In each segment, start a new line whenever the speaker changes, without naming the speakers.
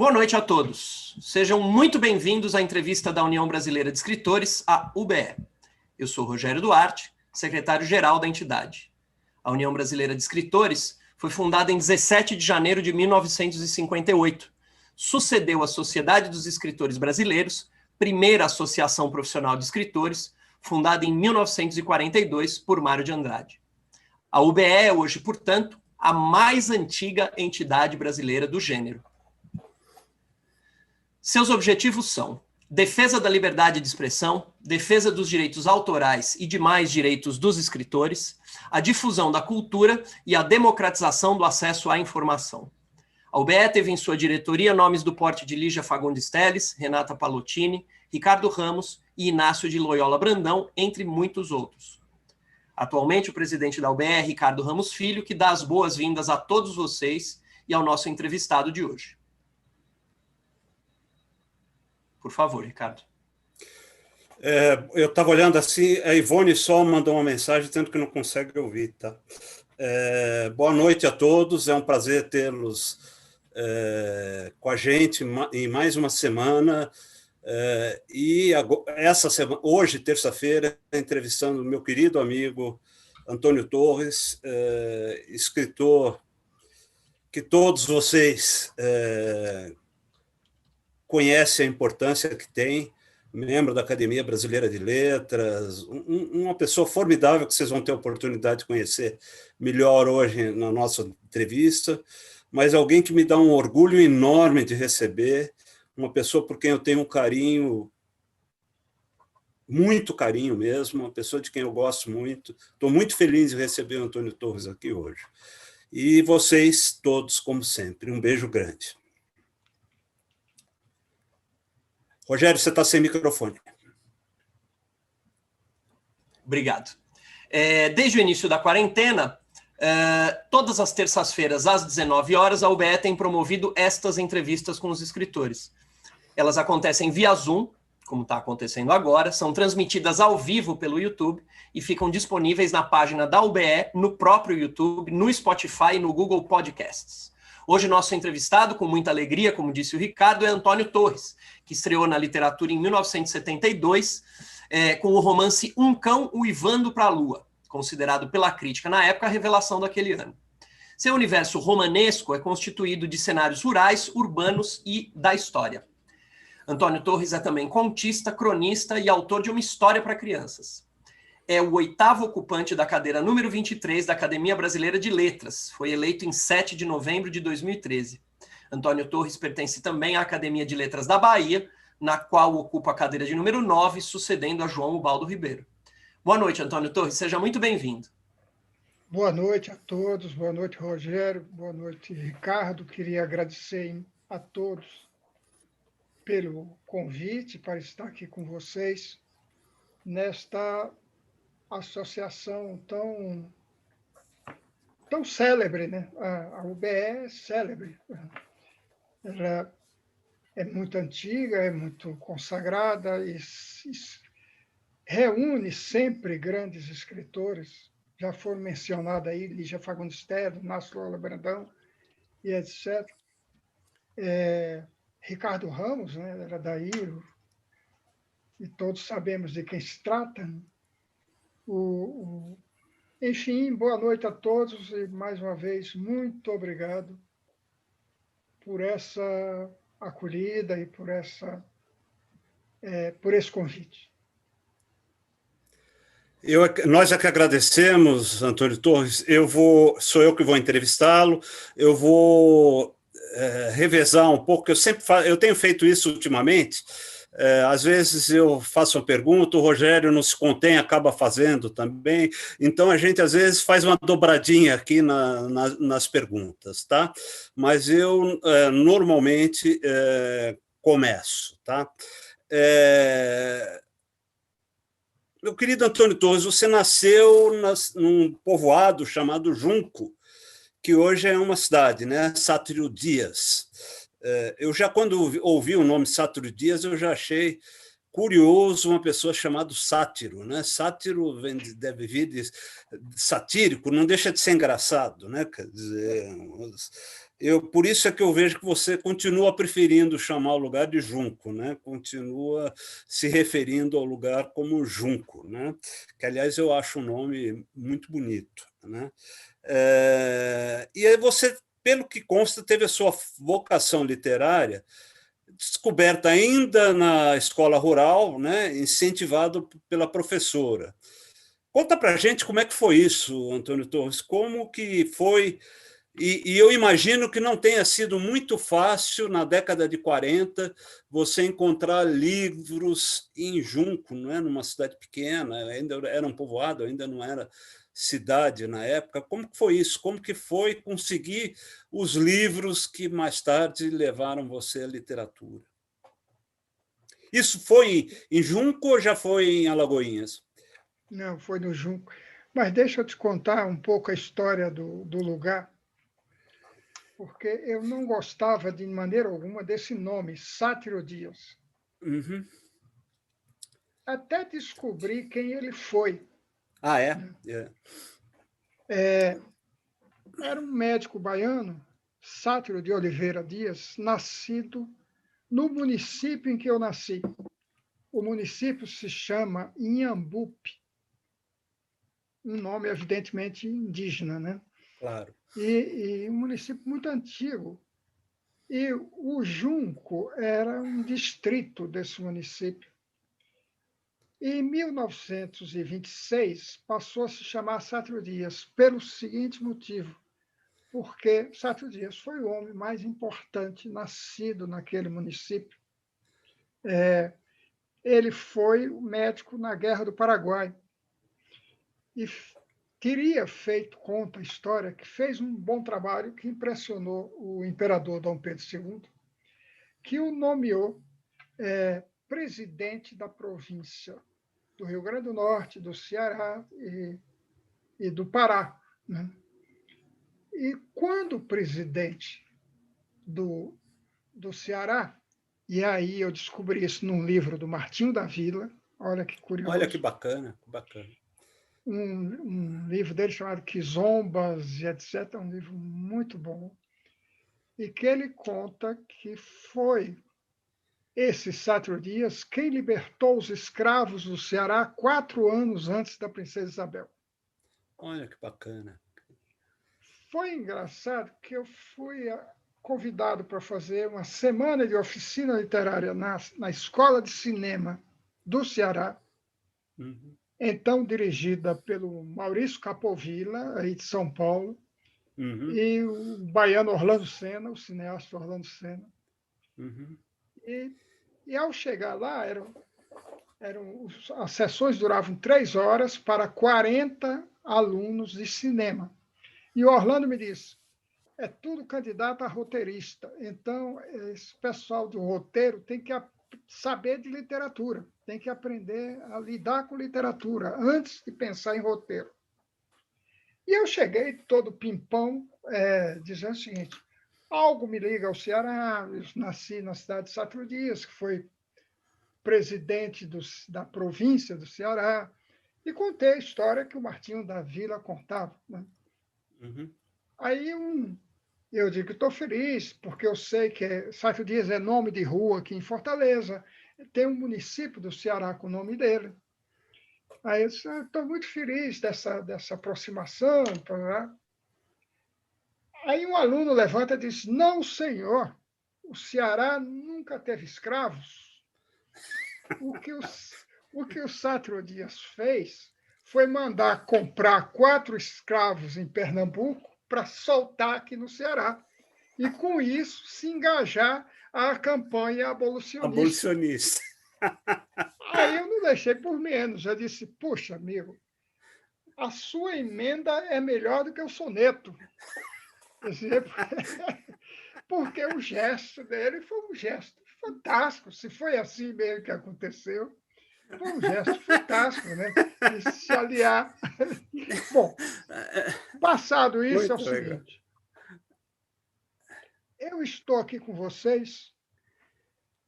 Boa noite a todos. Sejam muito bem-vindos à entrevista da União Brasileira de Escritores, a UBE. Eu sou Rogério Duarte, secretário-geral da entidade. A União Brasileira de Escritores foi fundada em 17 de janeiro de 1958. Sucedeu a Sociedade dos Escritores Brasileiros, primeira associação profissional de escritores, fundada em 1942 por Mário de Andrade. A UBE é hoje, portanto, a mais antiga entidade brasileira do gênero. Seus objetivos são defesa da liberdade de expressão, defesa dos direitos autorais e demais direitos dos escritores, a difusão da cultura e a democratização do acesso à informação. A UBE teve em sua diretoria nomes do porte de Lígia Fagundes Telles, Renata Palottini, Ricardo Ramos e Inácio de Loyola Brandão, entre muitos outros. Atualmente, o presidente da UBE é Ricardo Ramos Filho, que dá as boas-vindas a todos vocês e ao nosso entrevistado de hoje. Por favor, Ricardo.
Eu estava olhando assim, a Ivone só mandou uma mensagem dizendo que não consegue ouvir, tá? Boa noite a todos, é um prazer tê-los com a gente em mais uma semana. Essa semana, hoje, terça-feira, entrevistando o meu querido amigo Antônio Torres, escritor que todos vocês conhecem a importância que tem, membro da Academia Brasileira de Letras, uma pessoa formidável que vocês vão ter a oportunidade de conhecer melhor hoje na nossa entrevista, mas alguém que me dá um orgulho enorme de receber, uma pessoa por quem eu tenho um carinho, muito carinho mesmo, uma pessoa de quem eu gosto muito. Estou muito feliz de receber o Antônio Torres aqui hoje. E vocês todos, como sempre, um beijo grande. Rogério, você está sem microfone.
Obrigado. Desde o início da quarentena, todas as terças-feiras, às 19 horas, a UBE tem promovido estas entrevistas com os escritores. Elas acontecem via Zoom, como está acontecendo agora, são transmitidas ao vivo pelo YouTube e ficam disponíveis na página da UBE, no próprio YouTube, no Spotify e no Google Podcasts. Hoje, nosso entrevistado, com muita alegria, como disse o Ricardo, é Antônio Torres, que estreou na literatura em 1972, com o romance Um Cão Uivando para a Lua, considerado pela crítica na época a revelação daquele ano. Seu universo romanesco é constituído de cenários rurais, urbanos e da história. Antônio Torres é também contista, cronista e autor de uma história para crianças. É o 8º ocupante da cadeira número 23 da Academia Brasileira de Letras. Foi eleito em 7 de novembro de 2013. Antônio Torres pertence também à Academia de Letras da Bahia, na qual ocupa a cadeira de número 9, sucedendo a João Ubaldo Ribeiro. Boa noite, Antônio Torres. Seja muito bem-vindo.
Boa noite a todos. Boa noite, Rogério. Boa noite, Ricardo. Queria agradecer a todos pelo convite para estar aqui com vocês nesta associação tão célebre, né? A UBE é célebre. Ela é muito antiga, é muito consagrada e reúne sempre grandes escritores. Já foram mencionados aí Lígia Fagundes Telles, Inácio Loyola Brandão e etc. Ricardo Ramos, né? Era daí, e todos sabemos de quem se trata. Enfim, boa noite a todos e, mais uma vez, muito obrigado por essa acolhida e por esse convite.
Nós é que agradecemos, Antônio Torres. Sou eu que vou entrevistá-lo. Eu vou revezar um pouco, eu tenho feito isso ultimamente. Às vezes eu faço uma pergunta, o Rogério não se contém, acaba fazendo também. Então, a gente, às vezes, faz uma dobradinha aqui nas perguntas, tá? Mas eu, normalmente, começo, tá? Meu querido Antônio Torres, você nasceu num povoado chamado Junco, que hoje é uma cidade, né? Sátiro Dias. Eu já, quando ouvi o nome Sátiro Dias, eu já achei curioso uma pessoa chamada Sátiro, né? Sátiro deve vir de satírico, não deixa de ser engraçado, né? Quer dizer, Por isso é que eu vejo que você continua preferindo chamar o lugar de Junco, né? Continua se referindo ao lugar como Junco, né? Que, aliás, eu acho um nome muito bonito, né? E aí você, pelo que consta, teve a sua vocação literária descoberta ainda na escola rural, né? Incentivado pela professora. Conta para a gente como é que foi isso, Antônio Torres, como que foi. E eu imagino que não tenha sido muito fácil, na década de 40, você encontrar livros em Junco, não é? Numa cidade pequena, ainda era um povoado, ainda não era cidade na época. Como que foi isso? Como que foi conseguir os livros que mais tarde levaram você à literatura? Isso foi em Junco ou já foi em Alagoinhas?
Não, foi no Junco. Mas deixa eu te contar um pouco a história do lugar, porque eu não gostava de maneira alguma desse nome, Sátiro Dias.
Uhum.
Até descobrir quem ele foi.
Ah, é?
Era um médico baiano, Sátiro de Oliveira Dias, nascido no município em que eu nasci. O município se chama Inhambupe, um nome evidentemente indígena, né?
Claro.
E um município muito antigo. E o Junco era um distrito desse município. Em 1926, passou a se chamar Sátiro Dias, pelo seguinte motivo: porque Sátiro Dias foi o homem mais importante nascido naquele município. Ele foi médico na Guerra do Paraguai e teria feito, conta a história, que fez um bom trabalho que impressionou o imperador Dom Pedro II, que o nomeou presidente da província do Rio Grande do Norte, do Ceará e do Pará, né? E quando o presidente do Ceará, e aí eu descobri isso num livro do Martinho da Vila, olha que
Olha que
curioso,
bacana, que bacana.
um livro dele chamado Quizombas e etc., um livro muito bom, e que ele conta que foi esse Sátiro Dias quem libertou os escravos do Ceará 4 anos antes da princesa Isabel.
Olha que bacana.
Foi engraçado que eu fui convidado para fazer uma semana de oficina literária na Escola de Cinema do Ceará,
Uhum.
então dirigida pelo Maurício Capovilla, aí de São Paulo,
Uhum.
e o baiano Orlando Senna, o cineasta Orlando Senna.
Uhum.
E ao chegar lá, as sessões duravam 3 horas para 40 alunos de cinema. E o Orlando me disse: é tudo candidato a roteirista. Então, esse pessoal do roteiro tem que saber de literatura, tem que aprender a lidar com literatura antes de pensar em roteiro. E eu cheguei todo pimpão, dizendo o seguinte: algo me liga ao Ceará, eu nasci na cidade de Sátiro Dias, que foi presidente da província do Ceará, e contei a história que o Martinho da Vila contava, né?
Uhum.
Aí eu digo que estou feliz, porque eu sei que Sátiro Dias é nome de rua aqui em Fortaleza, tem um município do Ceará com o nome dele. Aí eu disse: estou muito feliz dessa aproximação. Aí um aluno levanta e diz: não, senhor, o Ceará nunca teve escravos. O que o Sátiro Dias fez foi mandar comprar 4 escravos em Pernambuco para soltar aqui no Ceará. E, com isso, se engajar a campanha abolicionista.
Abolicionista.
Aí eu não deixei por menos. Eu disse: puxa, amigo, a sua emenda é melhor do que o soneto. Porque o gesto dele foi um gesto fantástico. Se foi assim mesmo que aconteceu, foi um gesto fantástico, né? De se aliar. Bom, passado isso, é o
Muito legal.
seguinte: eu estou aqui com vocês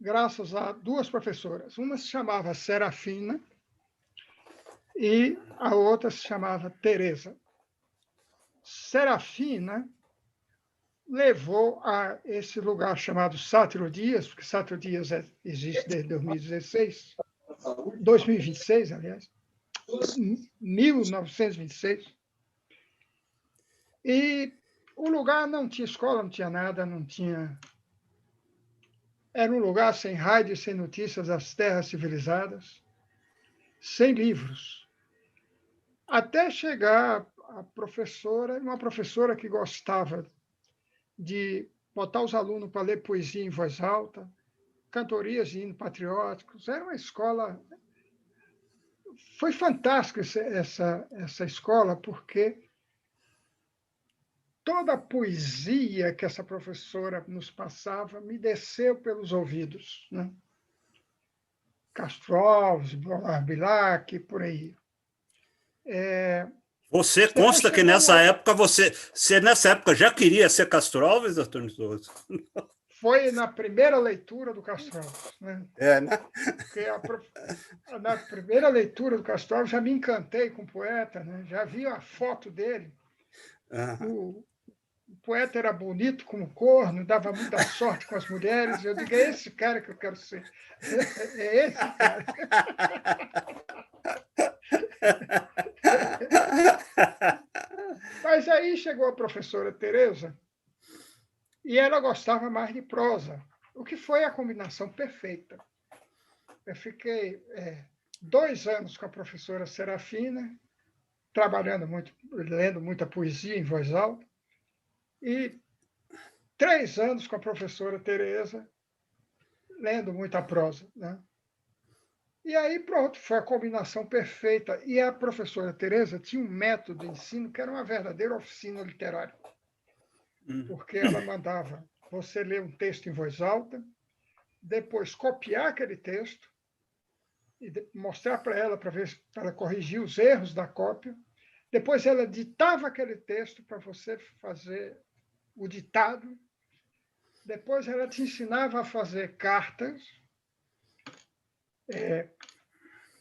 graças a 2 professoras. Uma se chamava Serafina e a outra se chamava Teresa. Serafina levou a esse lugar chamado Sátiro Dias, porque Sátiro Dias existe desde 2016, 2026, aliás, 1926. E o lugar não tinha escola, não tinha nada, não tinha. Era um lugar sem rádio, sem notícias das terras civilizadas, sem livros. Até chegar a professora, uma professora que gostava de botar os alunos para ler poesia em voz alta, cantorias de hinos patrióticos. Era uma escola. Foi fantástica essa escola, porque toda a poesia que essa professora nos passava me desceu pelos ouvidos, né? Castro Alves, Bolar Bilac, por aí.
Você
Depois
consta que nessa época você nessa época já queria ser Castro Alves, Antônio Torres?
Foi na primeira leitura do Castro Alves, né?
Né?
Porque na primeira leitura do Castro Alves já me encantei com o poeta, né? Já vi a foto dele. O poeta era bonito como corno, dava muita sorte com as mulheres. Eu digo, é esse cara que eu quero ser. É esse cara. Mas aí chegou a professora Tereza e ela gostava mais de prosa, o que foi a combinação perfeita. Eu fiquei 2 anos com a professora Serafina, trabalhando muito, lendo muita poesia em voz alta, e 3 anos com a professora Tereza, lendo muita prosa, né? E aí, pronto, foi a combinação perfeita. E a professora Tereza tinha um método de ensino que era uma verdadeira oficina literária, porque ela mandava você ler um texto em voz alta, depois copiar aquele texto e mostrar para ela, para ela corrigir os erros da cópia. Depois ela ditava aquele texto para você fazer o ditado. Depois ela te ensinava a fazer cartas.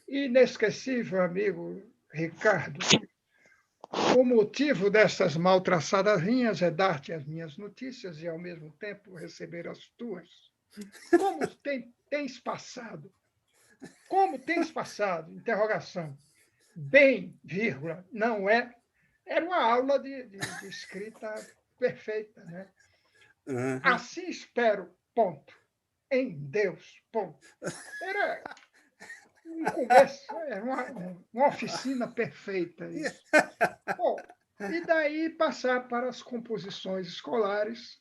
Inesquecível, amigo Ricardo, o motivo dessas mal traçadas linhas é dar-te as minhas notícias e, ao mesmo tempo, receber as tuas. Como tens passado? Como tens passado? Interrogação. Bem, vírgula, não é? Era uma aula de escrita perfeita, né? Assim espero, ponto. Em Deus, ponto. Era um começo, era uma oficina perfeita isso. Bom, e daí passar para as composições escolares,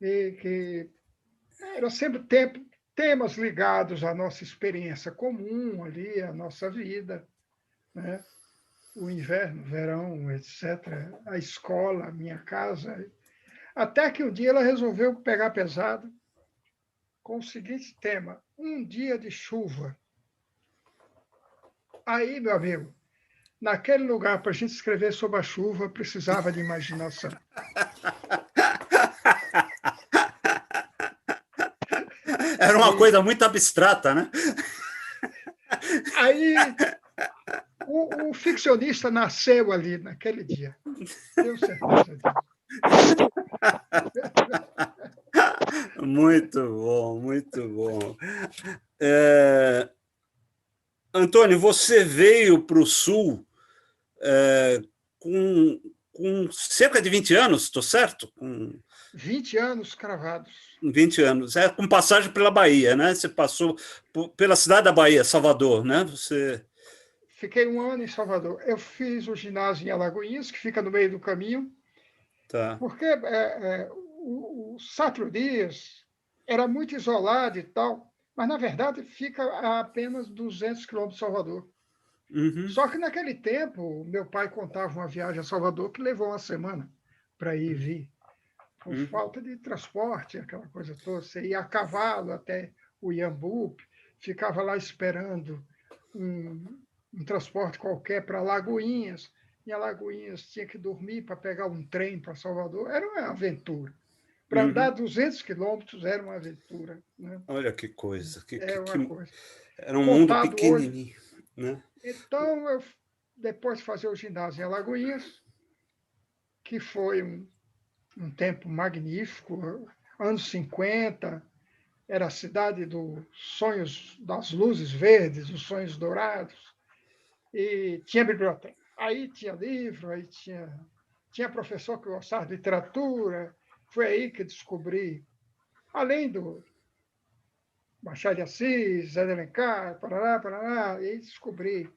que eram sempre temas ligados à nossa experiência comum ali, à nossa vida, né? O inverno, o verão, etc., a escola, a minha casa. Até que um dia ela resolveu pegar pesado com o seguinte tema: um dia de chuva. Aí, meu amigo, naquele lugar, para a gente escrever sobre a chuva, precisava de imaginação.
Era uma coisa muito abstrata, né?
Aí o ficcionista nasceu ali naquele dia. Tenho certeza disso.
Muito bom, muito bom. Antônio, você veio para o Sul com cerca de 20 anos, estou certo? Com
20 anos cravados.
20 anos. Com passagem pela Bahia, né? Você passou pela cidade da Bahia, Salvador, né?
Fiquei 1 ano em Salvador. Eu fiz o ginásio em Alagoinhas, que fica no meio do caminho,
Tá.
porque o Sátiro Dias era muito isolado e tal, mas, na verdade, fica a apenas 200 quilômetros de Salvador.
Uhum.
Só que, naquele tempo, meu pai contava uma viagem a Salvador que levou 1 semana para ir e vir, por falta de transporte, aquela coisa toda. Você ia a cavalo até o Iambupe, ficava lá esperando um transporte qualquer para Alagoinhas. Em Alagoinhas tinha que dormir para pegar um trem para Salvador. Era uma aventura. Para andar 200 quilômetros era uma aventura, né?
Olha que coisa.
Uma coisa.
Era um mundo pequenininho. Hoje,
né? Então, depois de fazer o ginásio em Alagoinhas, que foi um um tempo magnífico, anos 50, era a cidade dos sonhos, das luzes verdes, dos sonhos dourados, e tinha biblioteca. Aí tinha livro, aí tinha professor que gostava de literatura, foi aí que descobri, além do Machado de Assis, Zé de Alencar, Parará, e aí descobri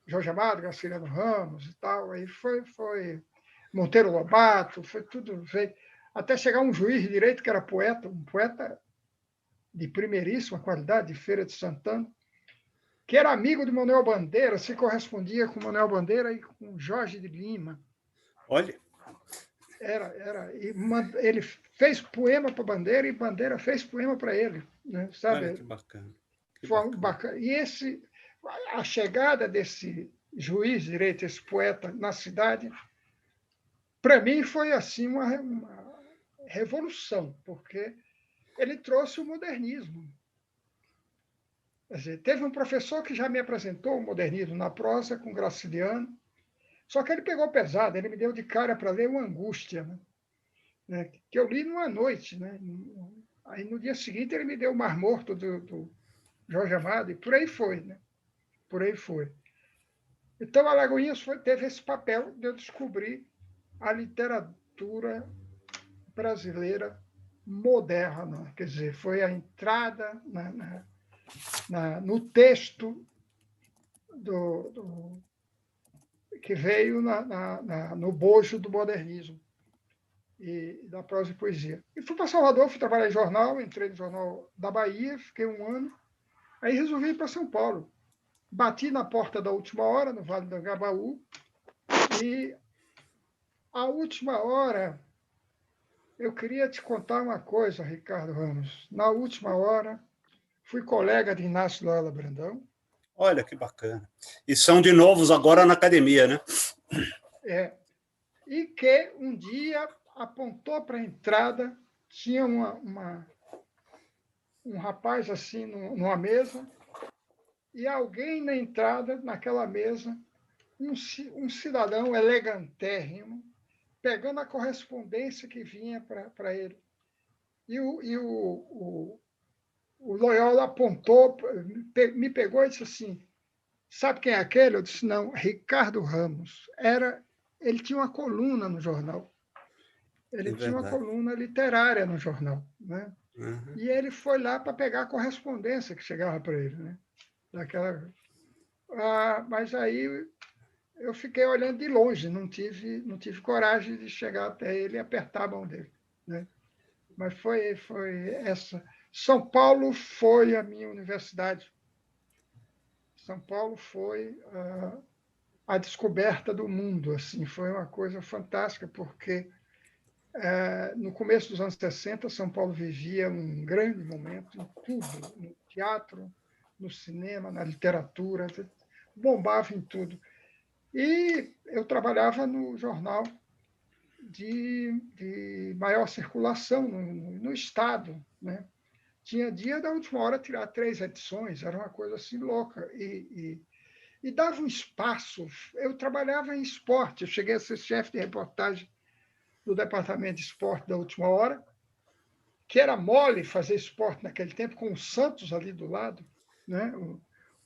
Jorge Amado, Graciliano Ramos e tal, aí foi Monteiro Lobato, foi tudo, veio, até chegar um juiz de direito que era poeta, um poeta de primeiríssima qualidade, de Feira de Santana, que era amigo de Manuel Bandeira, se correspondia com Manuel Bandeira e com Jorge de Lima.
Olha.
Ele fez poema para Bandeira e Bandeira fez poema para ele. Né? Sabe?
Olha que bacana.
Foi bacana. E a chegada desse juiz de direito, esse poeta, na cidade, para mim foi assim uma revolução, porque ele trouxe o modernismo. Quer dizer, teve um professor que já me apresentou o modernismo na prosa com Graciliano, só que ele pegou pesado, ele me deu de cara para ler o Angústia, né? Que eu li numa noite. Né? Aí no dia seguinte ele me deu o Mar Morto do Jorge Amado, e por aí foi. Né? Por aí foi. Então, Alagoinhas teve esse papel de eu descobrir a literatura brasileira moderna, quer dizer, foi a entrada no texto que veio no bojo do modernismo e da prosa e poesia. E fui para Salvador, fui trabalhar em jornal, entrei no Jornal da Bahia, fiquei 1 ano, aí resolvi ir para São Paulo. Bati na porta da Última Hora, no Vale do Angabaú, e a Última Hora, eu queria te contar uma coisa, Ricardo Ramos. Na Última Hora, fui colega de Inácio Loyola Brandão.
Olha que bacana. E são de novos agora na academia, né?
E que um dia apontou para a entrada, tinha um rapaz assim numa mesa, e alguém na entrada, naquela mesa, um cidadão elegantérrimo, pegando a correspondência que vinha para ele. E o Loyola apontou, me pegou e disse assim, sabe quem é aquele? Eu disse, não, Ricardo Ramos. Ele tinha uma coluna no jornal. Ele tinha uma coluna literária no jornal. Né?
Uhum.
E ele foi lá para pegar a correspondência que chegava para ele. Né? Mas aí eu fiquei olhando de longe, não tive coragem de chegar até ele e apertar a mão dele. Né? Mas foi essa. São Paulo foi a minha universidade. São Paulo foi a descoberta do mundo. Assim, foi uma coisa fantástica, porque no começo dos anos 60, São Paulo vivia um grande momento em tudo, no teatro, no cinema, na literatura, bombava em tudo. E eu trabalhava no jornal de maior circulação no Estado. Né? Tinha dia da Última Hora tirar 3 edições, era uma coisa assim louca. E dava um espaço. Eu trabalhava em esporte, eu cheguei a ser chefe de reportagem do Departamento de Esporte da Última Hora, que era mole fazer esporte naquele tempo, com o Santos ali do lado, né?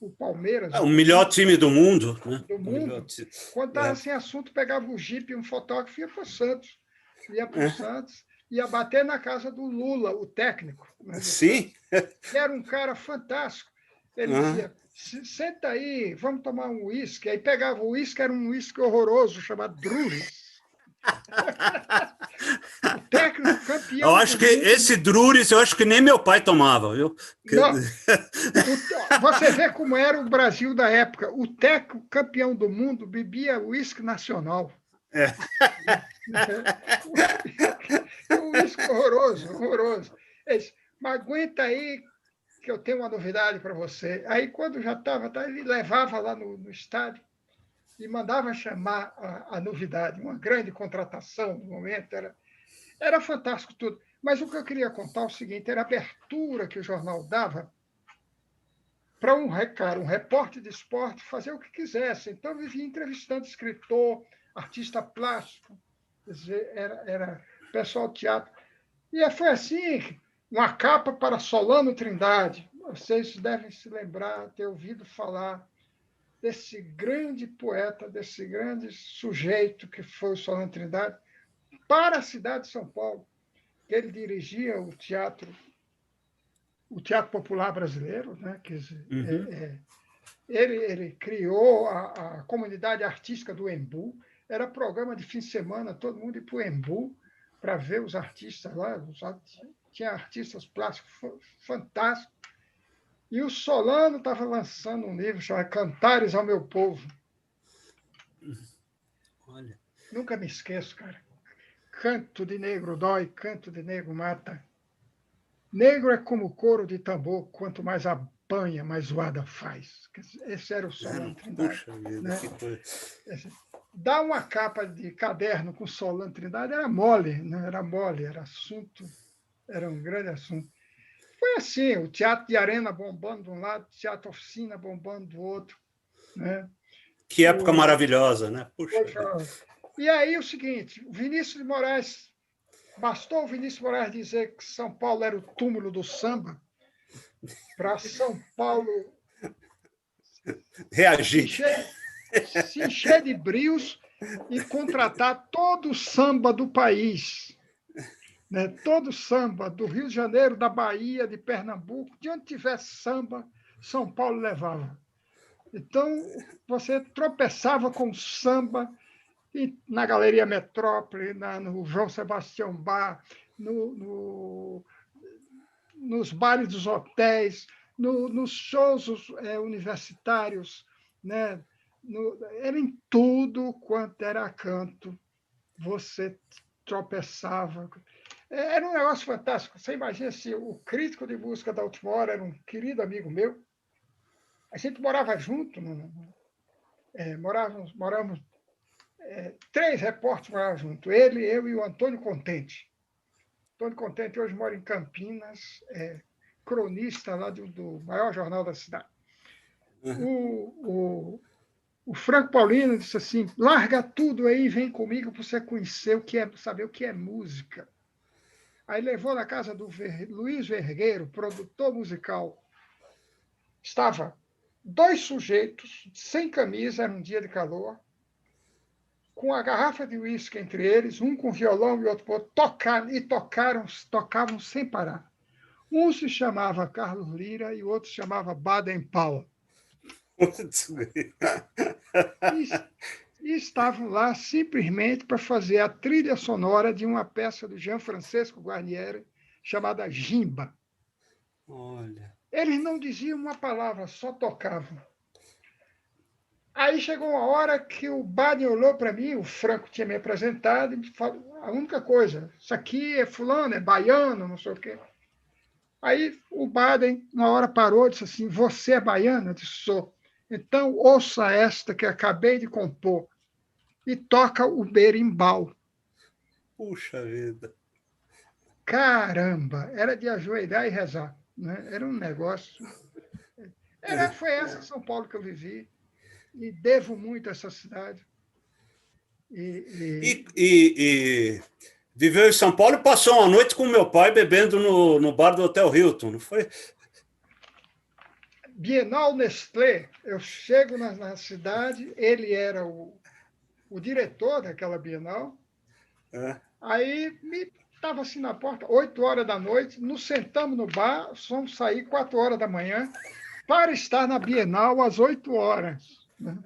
O Palmeiras.
O melhor time do mundo. Né?
Do mundo. Quando estava sem assunto, pegava o jipe e um fotógrafo e ia para o Santos. Ia para o Santos, ia bater na casa do Lula, o técnico. Né,
sim.
Que era um cara fantástico. Ele dizia, senta aí, vamos tomar um uísque. Aí pegava o uísque, era um uísque horroroso, chamado Druris. O técnico campeão.
Eu acho que esse Druris, eu acho que nem meu pai tomava, viu?
Você vê como era o Brasil da época. O técnico campeão do mundo bebia uísque nacional. Um uísque horroroso. Mas aguenta aí que eu tenho uma novidade para você. Aí, quando já estava, ele levava lá no estádio e mandava chamar a novidade, uma grande contratação no momento. Era fantástico tudo. Mas o que eu queria contar é o seguinte, era a abertura que o jornal dava para um repórter de esporte, fazer o que quisesse. Então, eu vivia entrevistando escritor, artista plástico. Quer dizer, pessoal do teatro. E foi assim, uma capa para Solano Trindade. Vocês devem se lembrar, ter ouvido falar desse grande poeta, desse grande sujeito que foi o Solano Trindade, para a cidade de São Paulo. Ele dirigia o Teatro Popular Brasileiro, né? Quer dizer, ele criou a comunidade artística do Embu. Era programa de fim de semana, todo mundo ia para o Embu para ver os artistas lá. Tinha artistas plásticos fantásticos. E o Solano estava lançando um livro chamado Cantares ao Meu Povo.
Olha.
Nunca me esqueço, cara. Canto de negro dói, canto de negro mata. Negro é como couro de tambor, quanto mais apanha, mais zoada faz. Esse era o Solano Trindade.
Puxa vida,
né?
que coisa.
Dar uma capa de caderno com Solano Trindade era mole, né? Era mole, era assunto, era um grande assunto. Foi assim, o teatro de arena bombando de um lado, o teatro oficina bombando do outro. Né?
Que época maravilhosa, né? Puxa vida.
E aí o seguinte, o Vinícius de Moraes, bastou o Vinícius de Moraes dizer que São Paulo era o túmulo do samba, para São Paulo
reagir,
se encher de brios e contratar todo o samba do país. Né? Todo samba do Rio de Janeiro, da Bahia, de Pernambuco, de onde tivesse samba, São Paulo levava. Então, você tropeçava com samba na Galeria Metrópole, no João Sebastião Bach, nos bares dos hotéis, nos shows universitários, né? Era em tudo quanto era canto, você tropeçava. Era um negócio fantástico. Você imagina se o crítico de música da Última Hora era um querido amigo meu. A gente morava junto, morávamos 3 repórteres moravam junto. Ele, eu e o Antônio Contente. Antônio Contente hoje mora em Campinas, cronista lá do maior jornal da cidade. O Franco Paulino disse assim: larga tudo aí e vem comigo para você conhecer saber o que é música. Aí levou na casa do Luiz Vergueiro, produtor musical. Estava 2 sujeitos, sem camisa, era um dia de calor, com a garrafa de uísque entre eles, um com violão e outro com outro, tocavam sem parar. Um se chamava Carlos Lira e o outro se chamava Baden Powell. E estavam lá simplesmente para fazer a trilha sonora de uma peça do Jean Francesco Guarnieri chamada Gimba.
Olha.
Eles não diziam uma palavra, só tocavam. Aí chegou uma hora que o Baden olhou para mim, o Franco tinha me apresentado, e me falou a única coisa: isso aqui é fulano, é baiano, não sei o quê. Aí o Baden, uma hora parou e disse assim: você é baiano? Eu disse: sou. Então, ouça esta que acabei de compor. E toca o berimbau.
Puxa vida.
Caramba! Era de ajoelhar e rezar. Né? Era um negócio... Foi essa São Paulo que eu vivi. E devo muito a essa cidade.
E viveu em São Paulo e passou uma noite com meu pai bebendo no bar do Hotel Hilton, não foi?
Bienal Nestlé, eu chego na cidade, ele era o diretor daquela Bienal, aí estava assim na porta, 8 horas da noite, nos sentamos no bar, fomos sair 4 horas da manhã para estar na Bienal às 8 horas. Né?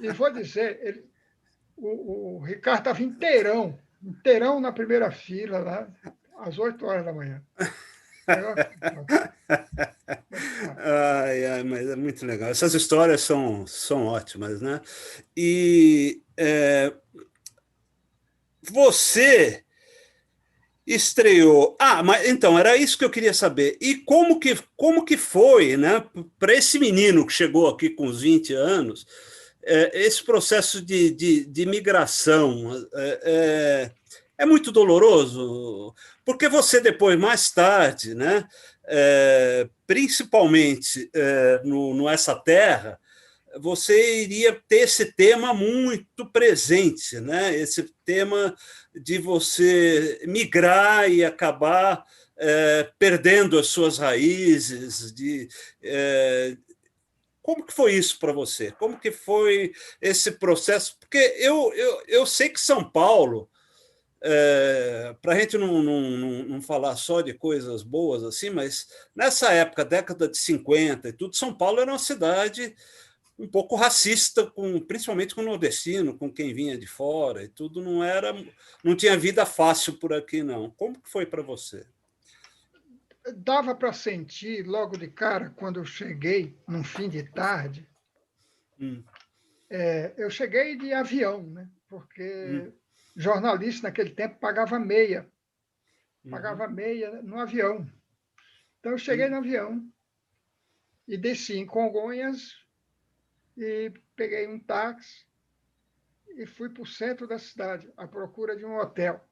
E vou dizer, o Ricardo estava inteirão na primeira fila, lá, às 8 horas da manhã.
Mas é muito legal. Essas histórias são ótimas, né? E você estreou... mas então, era isso que eu queria saber. E como que foi, né, para esse menino que chegou aqui com os 20 anos, esse processo de migração? É muito doloroso, porque você depois, mais tarde, né, principalmente no Essa Terra, você iria ter esse tema muito presente, né? Esse tema de você migrar e acabar perdendo as suas raízes, como que foi isso para você? Como que foi esse processo? Porque eu sei que São Paulo, para a gente não falar só de coisas boas assim, mas nessa época, década de 50 e tudo, São Paulo era uma cidade um pouco racista, principalmente com o nordestino, com quem vinha de fora e tudo, não tinha vida fácil por aqui, não. Como que foi para você?
Dava para sentir logo de cara, quando eu cheguei, num fim de tarde, eu cheguei de avião, né? Porque jornalista naquele tempo pagava meia no avião. Então, eu cheguei no avião e desci em Congonhas e peguei um táxi e fui para o centro da cidade, à procura de um hotel.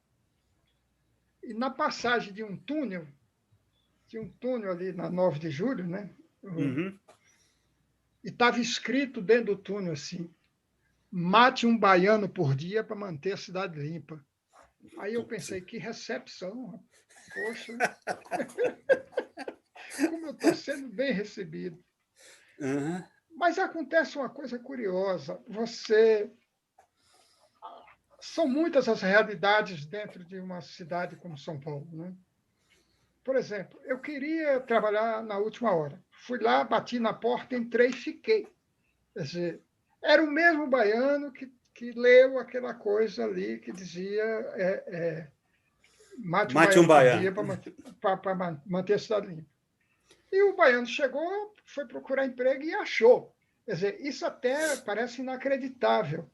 E na passagem de um túnel, tinha um túnel ali na 9 de julho, né? E estava escrito dentro do túnel assim: mate um baiano por dia para manter a cidade limpa. Aí eu pensei, que recepção, poxa, como eu estou sendo bem recebido. Mas acontece uma coisa curiosa, são muitas as realidades dentro de uma cidade como São Paulo, né? Por exemplo, eu queria trabalhar na última hora. Fui lá, bati na porta, entrei e fiquei. Quer dizer, era o mesmo baiano que leu aquela coisa ali que dizia mate um baiano por dia para manter a cidade limpa. E o baiano chegou, foi procurar emprego e achou. Quer dizer, isso até parece inacreditável.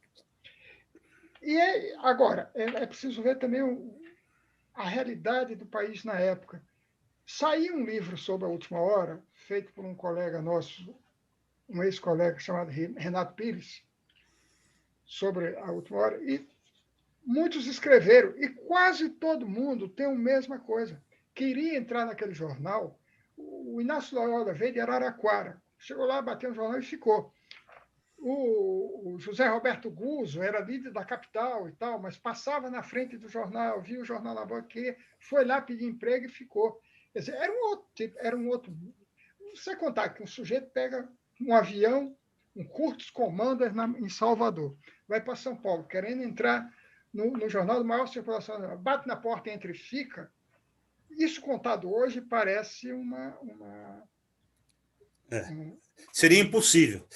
Agora, é preciso ver também a realidade do país na época. Saiu um livro sobre a última hora, feito por um colega nosso, um ex-colega chamado Renato Pires, sobre a última hora, e muitos escreveram, e quase todo mundo tem a mesma coisa. Queria entrar naquele jornal. O Inácio Loyola veio de Araraquara, chegou lá, bateu no jornal e ficou. O José Roberto Guzzo era líder da Capital e tal, mas passava na frente do jornal, via o jornal na banquinha, foi lá pedir emprego e ficou. Quer dizer, era um outro. Você contar que um sujeito pega um avião, um Curtiss Commander em Salvador, vai para São Paulo, querendo entrar no jornal de maior circulação, bate na porta e entra e fica. Isso contado hoje parece
Seria impossível.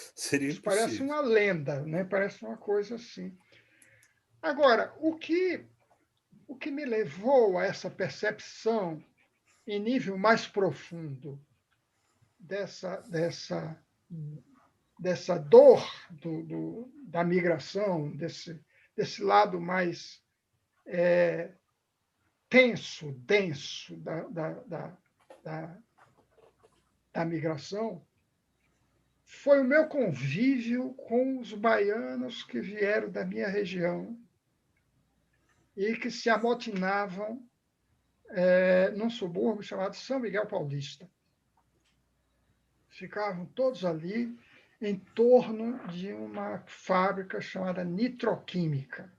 Parece uma lenda, né? Parece uma coisa assim. Agora, o que me levou a essa percepção em nível mais profundo dessa dor da migração, desse lado mais tenso, denso da migração, foi o meu convívio com os baianos que vieram da minha região e que se amotinavam num subúrbio chamado São Miguel Paulista. Ficavam todos ali em torno de uma fábrica chamada Nitroquímica.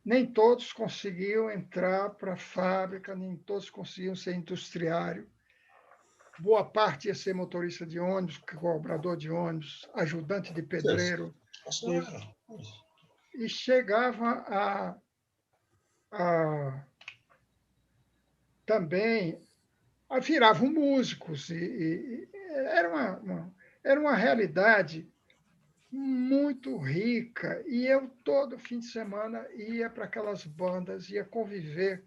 Nem todos conseguiam entrar para a fábrica, nem todos conseguiam ser industriário. Boa parte ia ser motorista de ônibus, cobrador de ônibus, ajudante de pedreiro. E chegava também viravam músicos. Era uma realidade muito rica. E eu, todo fim de semana, ia para aquelas bandas, ia conviver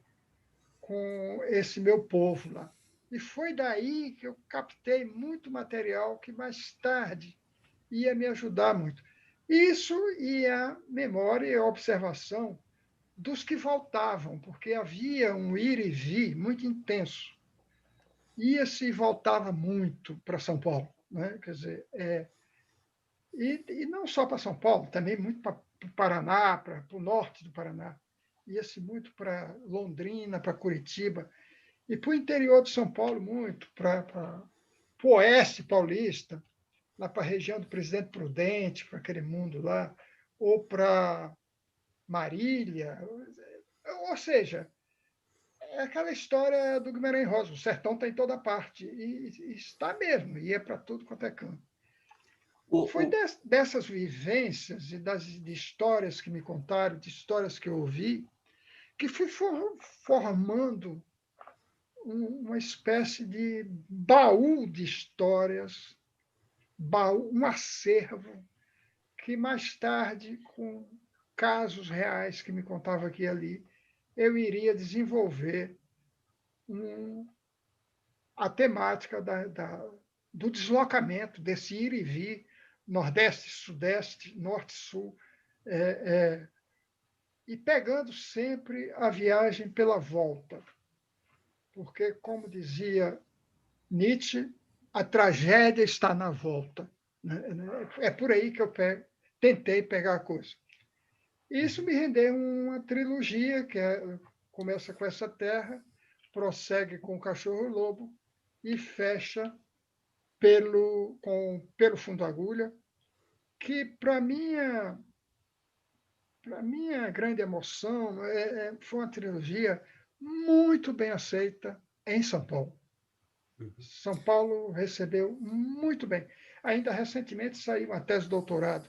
com esse meu povo lá. E foi daí que eu captei muito material que mais tarde ia me ajudar muito. Isso e a memória e a observação dos que voltavam, porque havia um ir e vir muito intenso. Ia-se e voltava muito para São Paulo, né? Quer dizer, e não só para São Paulo, também muito para o Paraná, para o norte do Paraná. Ia-se muito para Londrina, para Curitiba, e para o interior de São Paulo muito, para o oeste paulista. lá para a região do Presidente Prudente, para aquele mundo lá, ou para Marília. Ou seja, é aquela história do Guimarães Rosa, o sertão está em toda parte, e está mesmo, e é para tudo quanto é canto. Foi dessas vivências e de histórias que me contaram, de histórias que eu ouvi, que fui formando uma espécie de baú de histórias, um acervo, que mais tarde, com casos reais que me contava aqui e ali, eu iria desenvolver a temática do deslocamento, desse ir e vir, Nordeste, Sudeste, Norte, Sul, e pegando sempre a viagem pela volta. Porque, como dizia Nietzsche, a tragédia está na volta. É por aí que eu tentei pegar a coisa. Isso me rendeu uma trilogia, que começa com Essa Terra, prossegue com O Cachorro-Lobo e fecha pelo Fundo Agulha, que, para minha grande emoção, foi uma trilogia muito bem aceita em São Paulo. São Paulo recebeu muito bem. Ainda recentemente saiu uma tese de doutorado.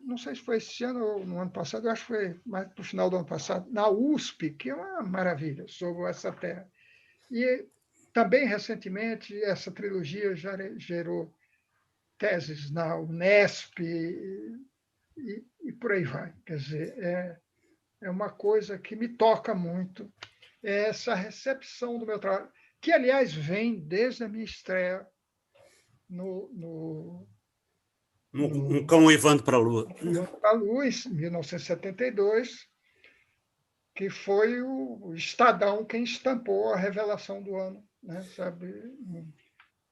Não sei se foi esse ano ou no ano passado, eu acho que foi mais para o final do ano passado, na USP, que é uma maravilha, sobre Essa Terra. E também, recentemente, essa trilogia já gerou teses na Unesp e por aí vai. Quer dizer, é uma coisa que me toca muito, essa recepção do meu trabalho, que, aliás, vem desde a minha estreia no
Cão Uivando para a Lua.
A Luz, em 1972, que foi o Estadão quem estampou a revelação do ano, né? Sabe?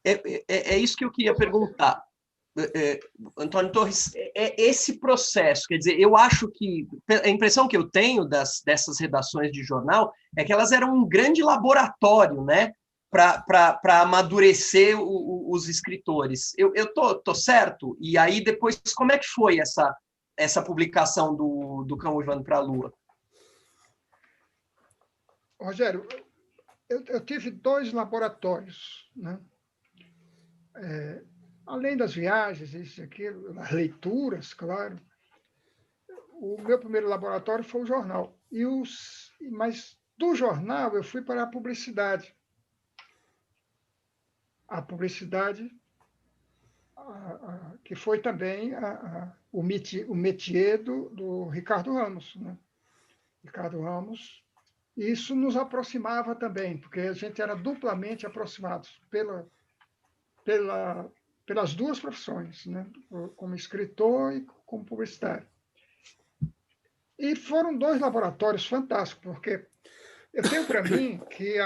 É isso que eu queria perguntar. Antônio Torres, esse processo, quer dizer, eu acho que a impressão que eu tenho dessas redações de jornal é que elas eram um grande laboratório, né, para amadurecer os escritores. Eu tô certo? E aí depois, como é que foi essa publicação do Cão Uivando para a Lua?
Rogério, eu tive 2 laboratórios, né? Além das viagens, isso e aquilo, as leituras, claro. O meu primeiro laboratório foi o jornal. Mas do jornal eu fui para a publicidade. A publicidade, que foi também o métier do Ricardo Ramos, né? Ricardo Ramos. Isso nos aproximava também, porque a gente era duplamente aproximados pelas 2 profissões, né? Como escritor e como publicitário. E foram 2 laboratórios fantásticos, porque eu tenho para mim que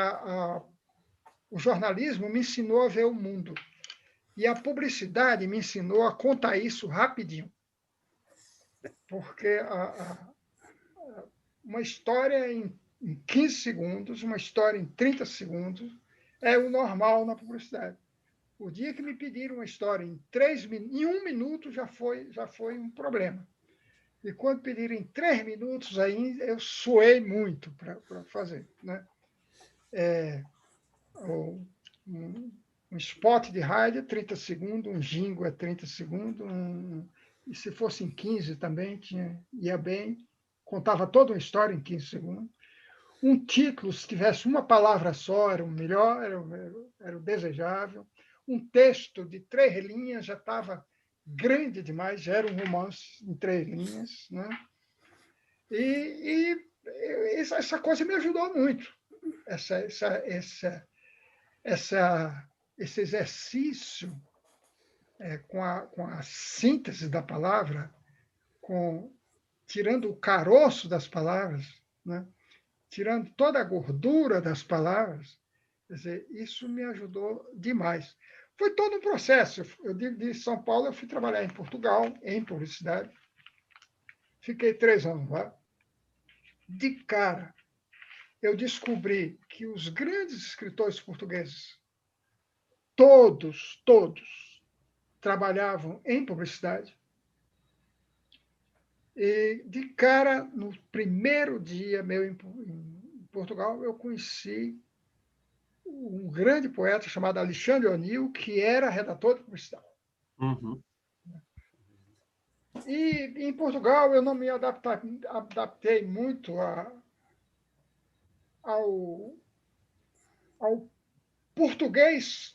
o jornalismo me ensinou a ver o mundo, e a publicidade me ensinou a contar isso rapidinho. Porque uma história em 15 segundos, uma história em 30 segundos, é o normal na publicidade. O dia que me pediram uma história em 1 minuto já foi um problema. E quando pediram em 3 minutos, aí eu suei muito para fazer, né? Um spot de rádio é 30 segundos, um jingle é 30 segundos, e se fosse em 15 também, ia bem, contava toda uma história em 15 segundos. Um título, se tivesse uma palavra só, era o melhor, era o desejável. Um texto de 3 linhas já estava grande demais, já era um romance em 3 linhas, né? E essa coisa me ajudou muito, esse exercício com a síntese da palavra, tirando o caroço das palavras, né? Tirando toda a gordura das palavras. Quer dizer, isso me ajudou demais. Foi todo um processo. Eu de São Paulo, eu fui trabalhar em Portugal, em publicidade. Fiquei 3 anos lá. De cara, eu descobri que os grandes escritores portugueses, todos trabalhavam em publicidade. E, de cara, no primeiro dia meu em Portugal, eu conheci um grande poeta chamado Alexandre O'Neill, que era redator de publicidade.
Uhum.
E em Portugal eu não me adaptei muito ao português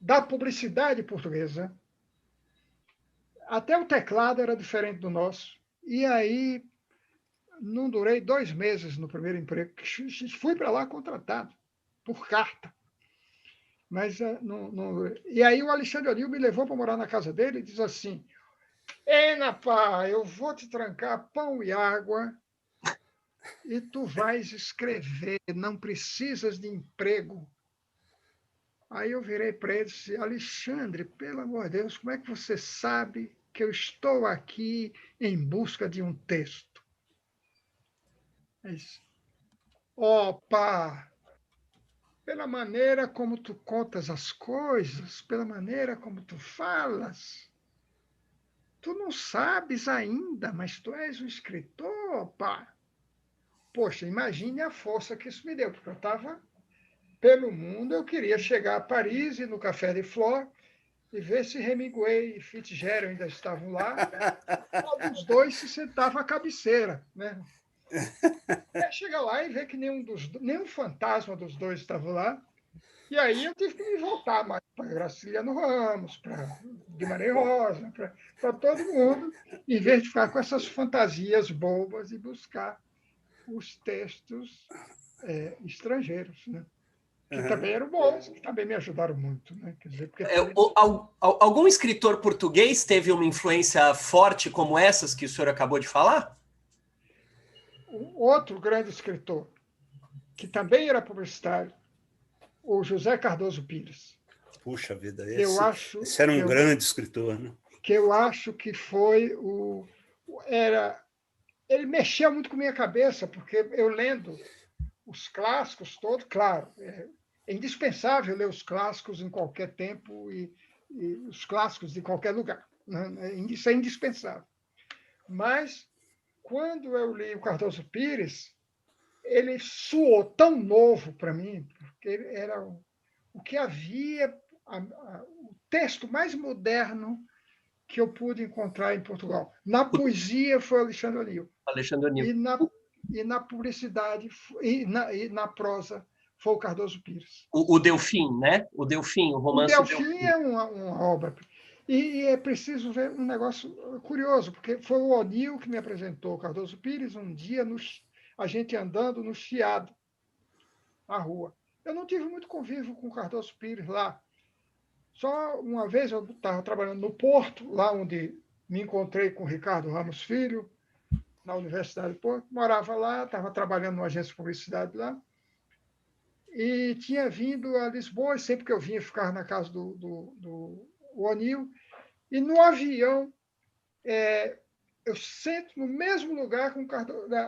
da publicidade portuguesa. Até o teclado era diferente do nosso. E aí não durei 2 meses no primeiro emprego. Fui para lá contratado, por carta. Mas não. E aí o Alexandre O'Neill me levou para morar na casa dele e diz assim: Napá, eu vou te trancar pão e água e tu vais escrever, não precisas de emprego. Aí eu virei para ele e disse: Alexandre, pelo amor de Deus, como é que você sabe que eu estou aqui em busca de um texto? Ele disse: opa, pela maneira como tu contas as coisas, pela maneira como tu falas, tu não sabes ainda, mas tu és um escritor, pá. Poxa, imagine a força que isso me deu, porque eu estava pelo mundo, eu queria chegar a Paris e no Café de Flore e ver se Hemingway e Fitzgerald ainda estavam lá. Qual dos dois se sentava à cabeceira, né? Aí chega lá e vê que nenhum fantasma dos dois estava lá. E aí eu tive que me voltar mais para Graciliano Ramos, para Guimarães Rosa, para todo mundo, em vez de ficar com essas fantasias bobas e buscar os textos estrangeiros, né? Que também eram bons, que também me ajudaram muito. Né? Quer dizer, porque
algum escritor português teve uma influência forte como essas que o senhor acabou de falar?
Outro grande escritor, que também era publicitário, o José Cardoso Pires.
Puxa vida,
esse
era um grande escritor. Né?
Que eu acho que foi ele mexeu muito com minha cabeça, porque eu lendo os clássicos todos, claro, é indispensável ler os clássicos em qualquer tempo e os clássicos de qualquer lugar. Né? Isso é indispensável. Mas, quando eu li o Cardoso Pires, ele soou tão novo para mim, porque ele era o que havia, o texto mais moderno que eu pude encontrar em Portugal. Na poesia foi Alexandre O'Neill.
Alexandre O'Neill.
E na publicidade e na prosa foi o Cardoso Pires.
O Delfim, né? O Delfim, o romance
Delfim é uma obra. E é preciso ver um negócio curioso, porque foi o O'Neill que me apresentou o Cardoso Pires um dia, a gente andando no Chiado, na rua. Eu não tive muito convívio com o Cardoso Pires lá. Só uma vez eu estava trabalhando no Porto, lá onde me encontrei com o Ricardo Ramos Filho, na Universidade do Porto. Morava lá, estava trabalhando numa agência de publicidade lá. E tinha vindo a Lisboa, sempre que eu vinha ficar na casa do O'Neill. E no avião, eu sento no mesmo lugar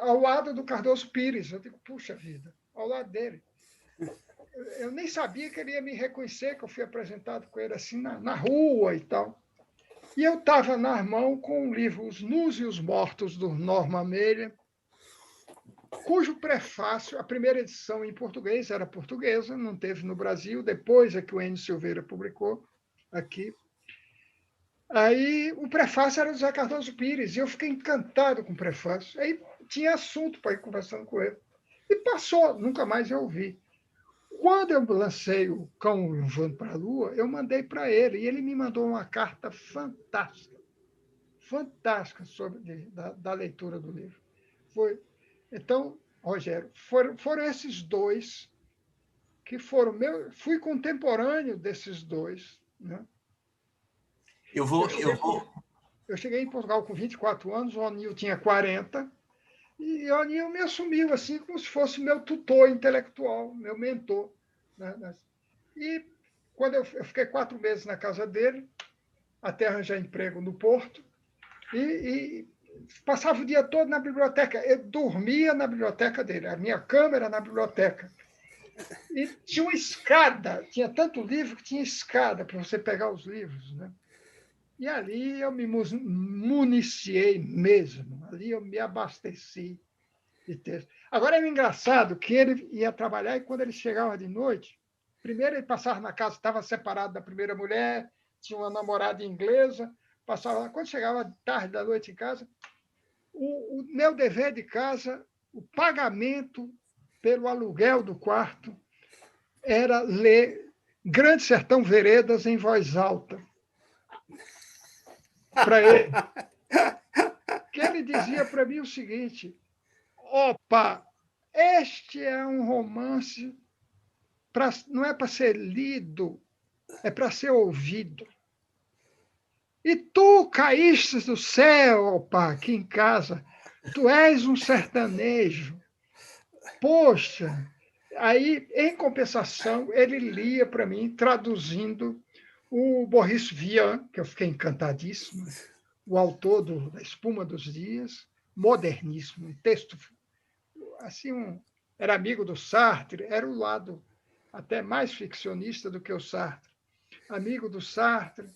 ao lado do Cardoso Pires. Eu digo, puxa vida, ao lado dele. Eu nem sabia que ele ia me reconhecer, que eu fui apresentado com ele assim na rua e tal. E eu estava na mão com o livro Os Nus e os Mortos, do Norma Meyer, cujo prefácio, a primeira edição em português era portuguesa, não teve no Brasil, depois é que o Enio Silveira publicou aqui. Aí o prefácio era do Zé Cardoso Pires, e eu fiquei encantado com o prefácio. Aí tinha assunto para ir conversando com ele. E passou, nunca mais eu ouvi. Quando eu lancei o Cão Voando para a Lua, eu mandei para ele, e ele me mandou uma carta fantástica, da leitura do livro. Então, Rogério, foram esses dois que foram fui contemporâneo desses dois. Né? Eu cheguei em Portugal com 24 anos, o O'Neill tinha 40, e o O'Neill me assumiu assim como se fosse meu tutor intelectual, meu mentor. Né? E quando eu fiquei 4 meses na casa dele, até arranjar emprego no Porto, e passava o dia todo na biblioteca. Eu dormia na biblioteca dele, a minha cama era na biblioteca. E tinha uma escada, tinha tanto livro que tinha escada para você pegar os livros, né? E ali eu me municiei mesmo, ali eu me abasteci de texto. Agora é engraçado que ele ia trabalhar e quando ele chegava de noite, primeiro ele passava na casa, estava separado da primeira mulher, tinha uma namorada inglesa, passava lá. Quando chegava tarde da noite em casa, o meu dever de casa, o pagamento pelo aluguel do quarto, era ler Grande Sertão Veredas em voz alta para ele. Que ele dizia para mim o seguinte: opa, este é um romance, não é para ser lido, é para ser ouvido. E tu caíste do céu, opa, aqui em casa, tu és um sertanejo. Poxa, aí, em compensação, ele lia para mim, traduzindo o Boris Vian, que eu fiquei encantadíssimo, o autor da Espuma dos Dias, moderníssimo, um texto assim, era amigo do Sartre, era o lado até mais ficcionista do que o Sartre, amigo do Sartre.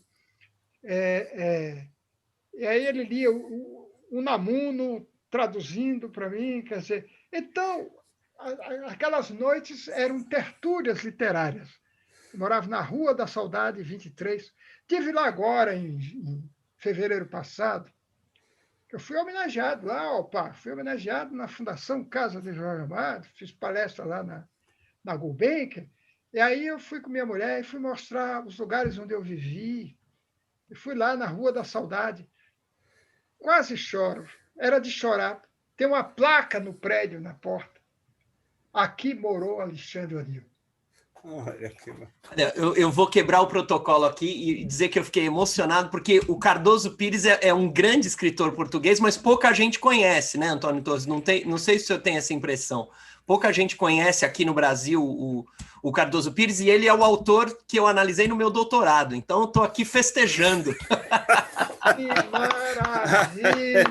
E aí ele lia o Unamuno traduzindo para mim, quer dizer, então aquelas noites eram tertúlias literárias. Eu morava na Rua da Saudade, 23. Estive lá agora, em fevereiro passado. Eu fui homenageado lá, opa, fui homenageado na Fundação Casa de Jorge Amado, fiz palestra lá na Gulbenkian, e aí eu fui com minha mulher e fui mostrar os lugares onde eu vivi. Eu fui lá na Rua da Saudade, quase choro, era de chorar. Tem uma placa no prédio, na porta. Aqui morou Alexandre O'Neill.
Eu vou quebrar o protocolo aqui e dizer que eu fiquei emocionado, porque o Cardoso Pires é um grande escritor português, mas pouca gente conhece, né, Antônio Torres? Não sei se o senhor tem essa impressão. Pouca gente conhece aqui no Brasil o Cardoso Pires, e ele é o autor que eu analisei no meu doutorado. Então, eu estou aqui festejando.
Que maravilha!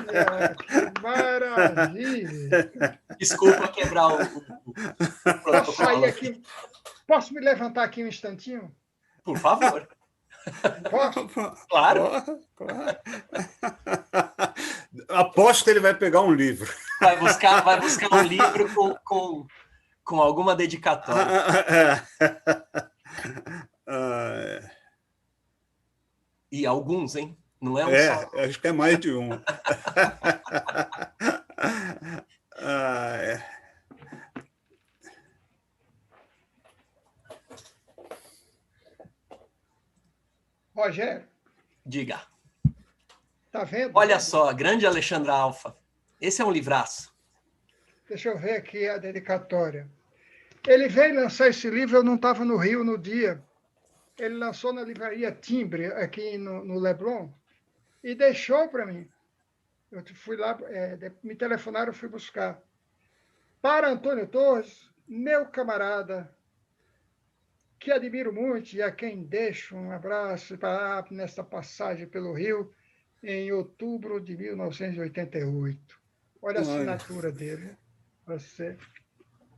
Que maravilha!
Desculpa quebrar o protocolo.
Posso sair aqui? Posso me levantar aqui um instantinho?
Por favor.
Posso?
Claro.
Aposto que ele vai pegar um livro.
Vai buscar um livro com alguma dedicatória. E alguns, hein? Não é um só.
Acho que é mais de um.
Rogério.
Diga.
Tá vendo?
Olha só, grande Alexandra Alfa. Esse é um livraço.
Deixa eu ver aqui a dedicatória. Ele veio lançar esse livro, eu não estava no Rio no dia. Ele lançou na livraria Timbre, aqui no Leblon, e deixou para mim. Eu fui lá, me telefonaram, eu fui buscar. Para Antônio Torres, meu camarada, que admiro muito e a quem deixo um abraço nesta passagem pelo Rio, em outubro de 1988. Olha a assinatura dele. Você.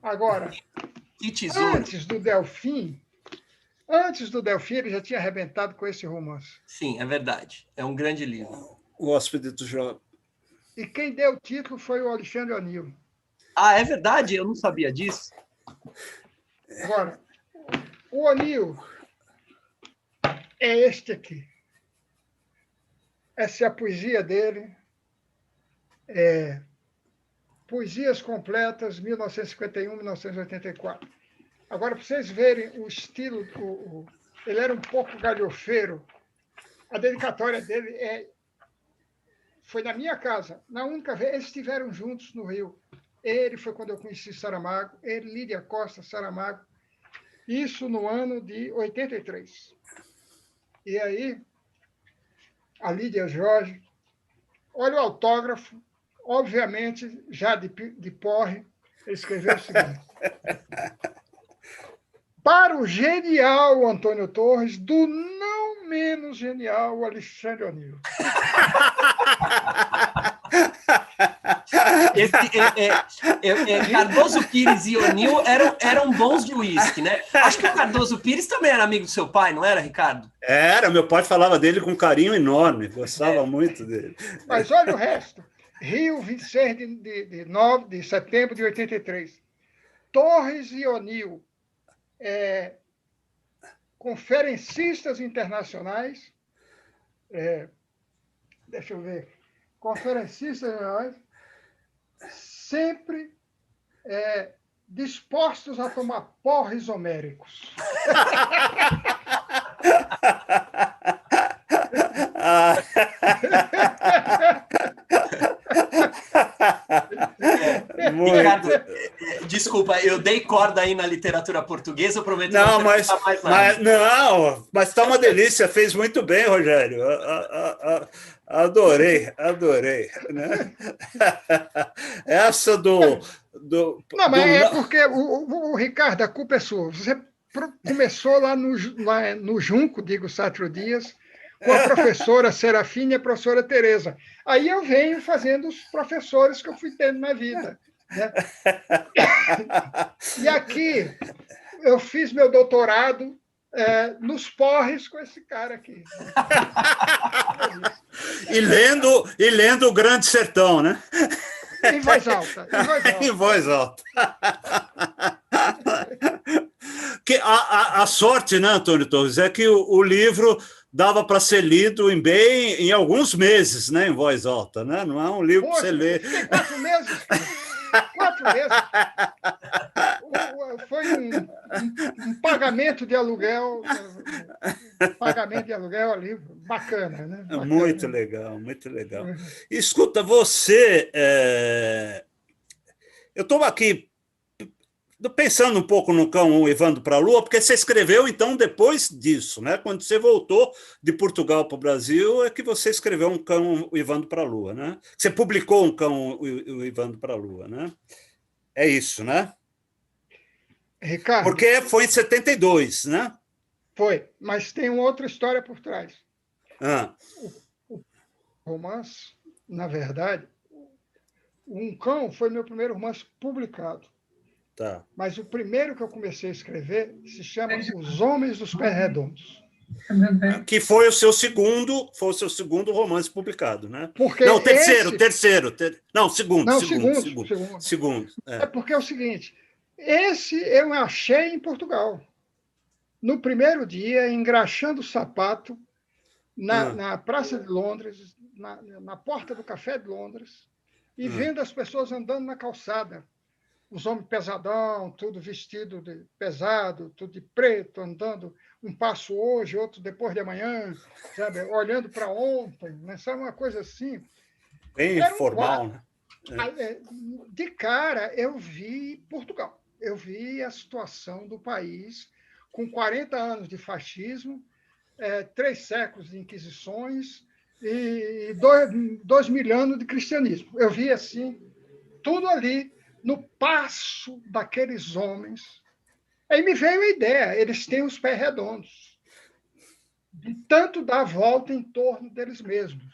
Agora, antes do Delfim, ele já tinha arrebentado com esse romance.
Sim, é verdade. É um grande livro.
O Hóspede do Jó.
E quem deu o título foi o Alexandre O'Neill.
Ah, é verdade? Eu não sabia disso.
Agora, o O'Neill é este aqui. Essa é a poesia dele. Poesias completas, 1951-1984. Agora, para vocês verem o estilo, ele era um pouco galhofeiro. A dedicatória dele foi na minha casa. Na única vez, eles estiveram juntos no Rio. Ele foi quando eu conheci Saramago, ele, Lídia Costa, Saramago. Isso no ano de 83. E aí, a Lídia Jorge, olha o autógrafo, obviamente, já de porre, ele escreveu o seguinte: para o genial Antônio Torres, do não menos genial Alexandre O'Neill.
Cardoso Pires e O'Neill eram bons de uísque, né? Acho que o Cardoso Pires também era amigo do seu pai, não era, Ricardo?
Era, meu pai falava dele com um carinho enorme, gostava muito dele.
Mas olha o resto. Rio, 26 de setembro de 83. Torres e O'Neill, conferencistas internacionais, deixa eu ver, conferencistas internacionais, sempre dispostos a tomar porres homéricos.
Ricardo, desculpa, eu dei corda aí na literatura portuguesa, eu prometo
não
mais nada.
Mas está uma delícia, fez muito bem, Rogério. Adorei, né? Essa do
não, mas porque o Ricardo, a culpa é sua. Você começou lá no Junco, digo, Sátiro Dias, com a professora Serafina e a professora Tereza. Aí eu venho fazendo os professores que eu fui tendo na vida. Né? E aqui eu fiz meu doutorado nos porres com esse cara aqui.
E lendo o Grande Sertão, né?
Em voz alta.
Em voz alta. Que a sorte, né, Antônio Torres, é que o livro dava para ser lido em alguns meses, né, em voz alta, né? Não é um livro para você ler.
4 meses. 4 meses. Foi um pagamento de aluguel. Pagamento de aluguel ali, bacana, né? Bacana.
Muito legal, muito legal. Escuta, você... Eu estou aqui pensando um pouco no Cão Uivando para a Lua, porque você escreveu, então, depois disso, né? Quando você voltou de Portugal para o Brasil, é que você escreveu um Cão Uivando para a Lua, né? Você publicou um Cão Uivando para a Lua, né? É isso, né?
Ricardo...
Porque foi em 72, né?
Foi, mas tem uma outra história por trás. O romance, na verdade, Um Cão foi meu primeiro romance publicado.
Tá.
Mas o primeiro que eu comecei a escrever se chama Os Homens dos Pés Redondos.
Que foi o seu segundo romance publicado, né?
Porque
não, terceiro. Não, segundo.
É porque é o seguinte, esse eu achei em Portugal. No primeiro dia, engraxando o sapato, na Praça de Londres, na porta do Café de Londres, e vendo as pessoas andando na calçada. Os homens pesadão, tudo vestido de pesado, tudo de preto, andando um passo hoje, outro depois de amanhã, sabe? Olhando para ontem, né? Sabe, uma coisa assim.
Bem formal, né?
De cara, eu vi Portugal. Eu vi a situação do país com 40 anos de fascismo, 3 séculos de inquisições e 2.000 anos de cristianismo. Eu vi assim tudo ali no passo daqueles homens. Aí me veio a ideia, eles têm os pés redondos, de tanto dar a volta em torno deles mesmos.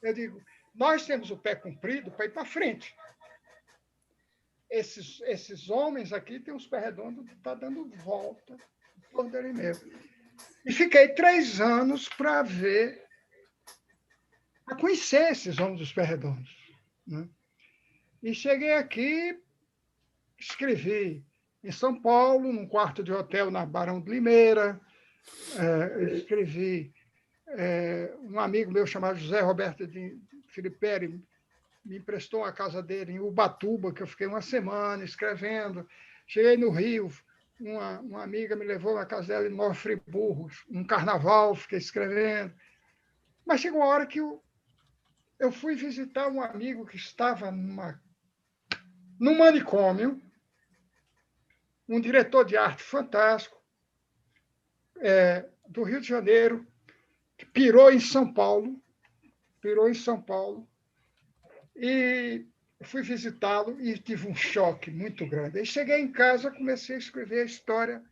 Eu digo, nós temos o pé comprido para ir para frente. Esses homens aqui têm os pés redondos, está dando volta em torno deles mesmos. E fiquei 3 anos para conhecer esses homens dos pés redondos. Né? E cheguei aqui, escrevi em São Paulo, num quarto de hotel na Barão de Limeira. Escrevi um amigo meu chamado José Roberto de Filiperi me emprestou a casa dele em Ubatuba, que eu fiquei 1 semana escrevendo. Cheguei no Rio, uma amiga me levou na casa dela em Nova Friburgo, um carnaval, fiquei escrevendo. Mas chegou uma hora que eu fui visitar um amigo que estava num manicômio, um diretor de arte fantástico, do Rio de Janeiro, que pirou em São Paulo, e fui visitá-lo e tive um choque muito grande. Aí cheguei em casa, comecei a escrever a história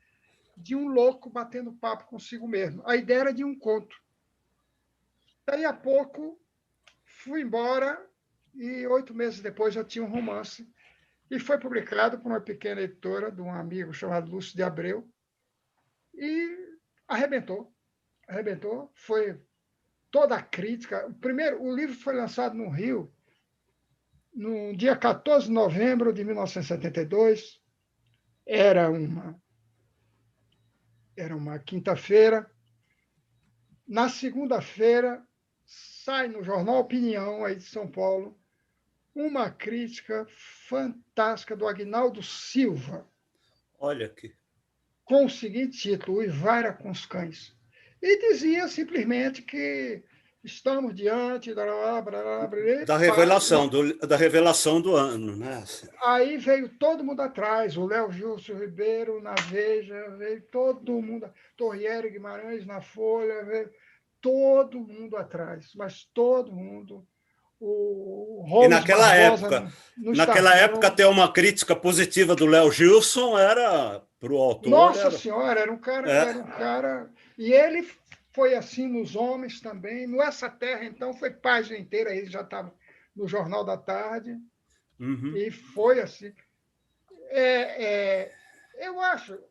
de um louco batendo papo consigo mesmo. A ideia era de um conto. Daí a pouco, fui embora, e 8 meses depois já tinha um romance. E foi publicado por uma pequena editora de um amigo chamado Lúcio de Abreu, e arrebentou. Arrebentou, foi toda a crítica. O livro foi lançado no Rio no dia 14 de novembro de 1972. Era uma quinta-feira. Na segunda-feira, sai no jornal Opinião, aí de São Paulo, uma crítica fantástica do Aguinaldo Silva,
Olha aqui.
com o seguinte título: Uivara com os cães. E dizia simplesmente que estamos diante
Da revelação do ano, né?
Aí veio todo mundo atrás, o Léo Gilson Ribeiro na Veja, veio todo mundo, Torriere Guimarães na Folha, veio todo mundo atrás, mas todo mundo. O
E
Holmes Barbosa no
naquela época,
Estadão.
ter uma crítica positiva do Léo Gilson era, para o autor,
Nossa Senhora, era um cara. E ele foi assim nos Homens também. No Essa Terra, então, foi página inteira, ele já estava no Jornal da Tarde.
Uhum.
E foi assim. Eu acho,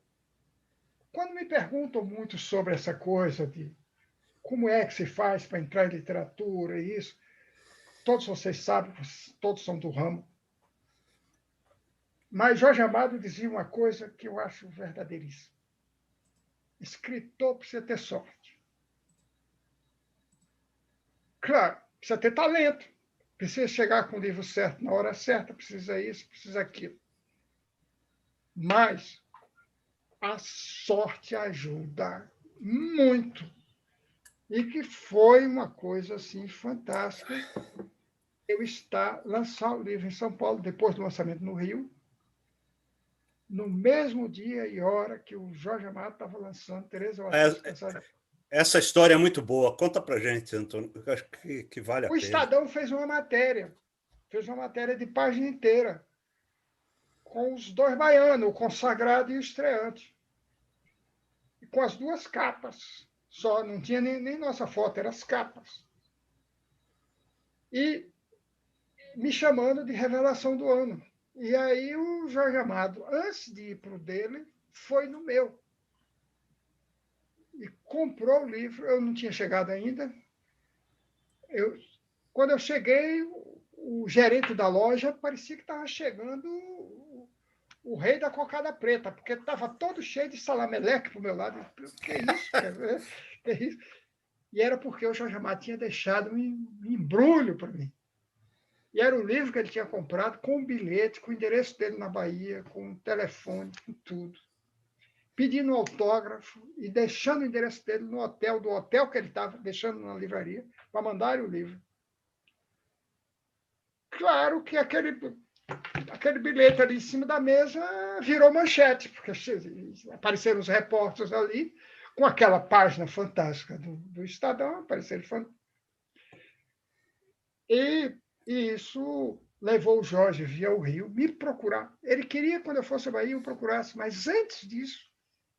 quando me perguntam muito sobre essa coisa de como é que se faz para entrar em literatura e isso, todos vocês sabem, todos são do ramo. Mas Jorge Amado dizia uma coisa que eu acho verdadeiríssima: escritor precisa ter sorte. Claro, precisa ter talento, precisa chegar com o livro certo na hora certa, precisa isso, precisa aquilo. Mas a sorte ajuda muito. E que foi uma coisa assim fantástica eu lançar o livro em São Paulo, depois do lançamento no Rio, no mesmo dia e hora que o Jorge Amado estava lançando Teresa Waters.
Essa história é muito boa. Conta pra gente, Antônio. Eu acho que vale a
O
pena.
Estadão fez uma matéria de página inteira, com os dois baianos, o consagrado e o estreante. E com as duas capas. Só não tinha nem nossa foto, eram as capas. E me chamando de revelação do ano. E aí o Jorge Amado, antes de ir para o dele, foi no meu. E comprou o livro. Eu não tinha chegado ainda. Quando eu cheguei, o gerente da loja parecia que estava chegando o rei da cocada preta, porque estava todo cheio de salameleque para o meu lado. Que é isso, cara? Que é isso? E era porque o Jorge Amado tinha deixado um embrulho para mim. E era o livro que ele tinha comprado, com o bilhete, com o endereço dele na Bahia, com o telefone, com tudo. Pedindo um autógrafo e deixando o endereço dele no hotel, do hotel que ele estava, deixando na livraria, para mandar o livro. Claro que aquele bilhete ali em cima da mesa virou manchete, porque apareceram os repórteres ali, com aquela página fantástica do Estadão, apareceram. E isso levou o Jorge via o Rio me procurar. Ele queria, quando eu fosse à Bahia, eu procurasse, mas antes disso,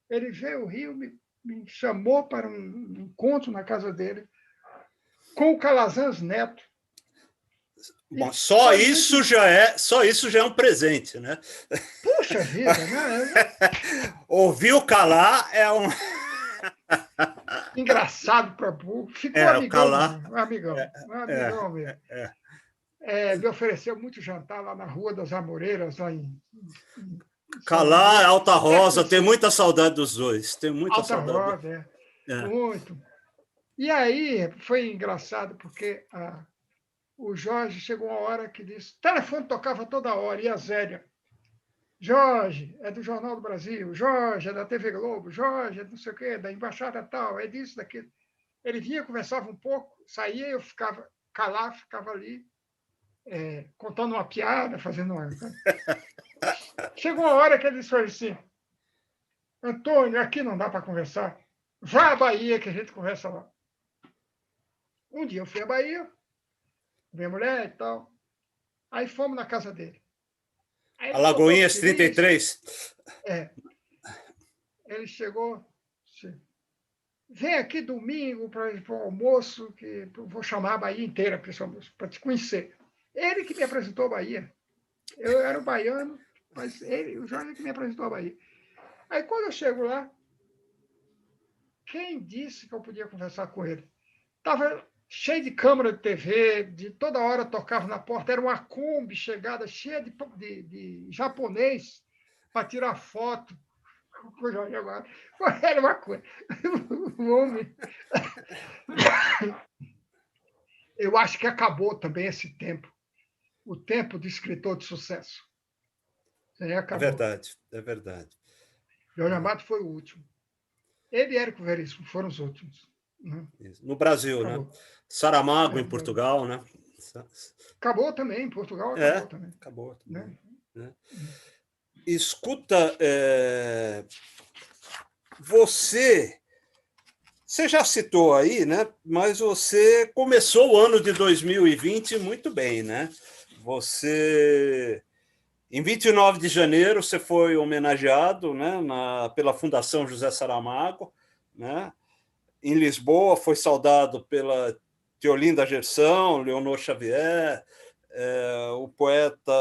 ele veio ao Rio, me chamou para um encontro na casa dele, com o Calazans Neto.
Bom, só isso já é um presente, né?
Puxa vida, né?
Ouvir o Calar é um
engraçado para burro. Ficou amigão, amigão mesmo. Me ofereceu muito jantar lá na Rua das Amoreiras, lá em
Calar, Alta Rosa, tem muita saudade dos dois. Tem muita
Alta
saudade.
Rosa, muito. E aí foi engraçado, porque o Jorge chegou uma hora que disse: o telefone tocava toda hora, e a Zélia: Jorge, é do Jornal do Brasil, Jorge, é da TV Globo, Jorge, é não sei o quê, da embaixada tal, é disso, daquilo. Ele vinha, conversava um pouco, saía, eu ficava calado, ficava ali, contando uma piada, fazendo uma. Chegou uma hora que ele disse assim: Antônio, aqui não dá para conversar. Vá à Bahia que a gente conversa lá. Um dia eu fui à Bahia, minha mulher e tal. Aí fomos na casa dele.
Alagoinhas 33.
Ele chegou, vem aqui domingo para o almoço, que eu vou chamar a Bahia inteira para te conhecer. Ele que me apresentou a Bahia. Eu era um baiano, mas o Jorge que me apresentou a Bahia. Aí, quando eu chego lá, quem disse que eu podia conversar com ele? Estava cheio de câmera de TV, de toda hora tocava na porta, era uma Kombi chegada cheia de japonês para tirar foto com o Jorge Amado. Era uma coisa. O homem. Eu acho que acabou também esse tempo, o tempo de escritor de sucesso. Aí
É
acabou.
verdade, é verdade.
Jorge Amado foi o último. Ele e Érico Veríssimo foram os últimos. Né?
No Brasil,
Acabou.
né? Saramago em Portugal, né?
Acabou também, em Portugal acabou também.
Acabou também.
Né?
Escuta, você já citou aí, né? Mas você começou o ano de 2020 muito bem, né? Você, em 29 de janeiro, você foi homenageado, né, pela Fundação José Saramago, né? Em Lisboa, foi saudado pela Teolinda Gerson, Leonor Xavier, o poeta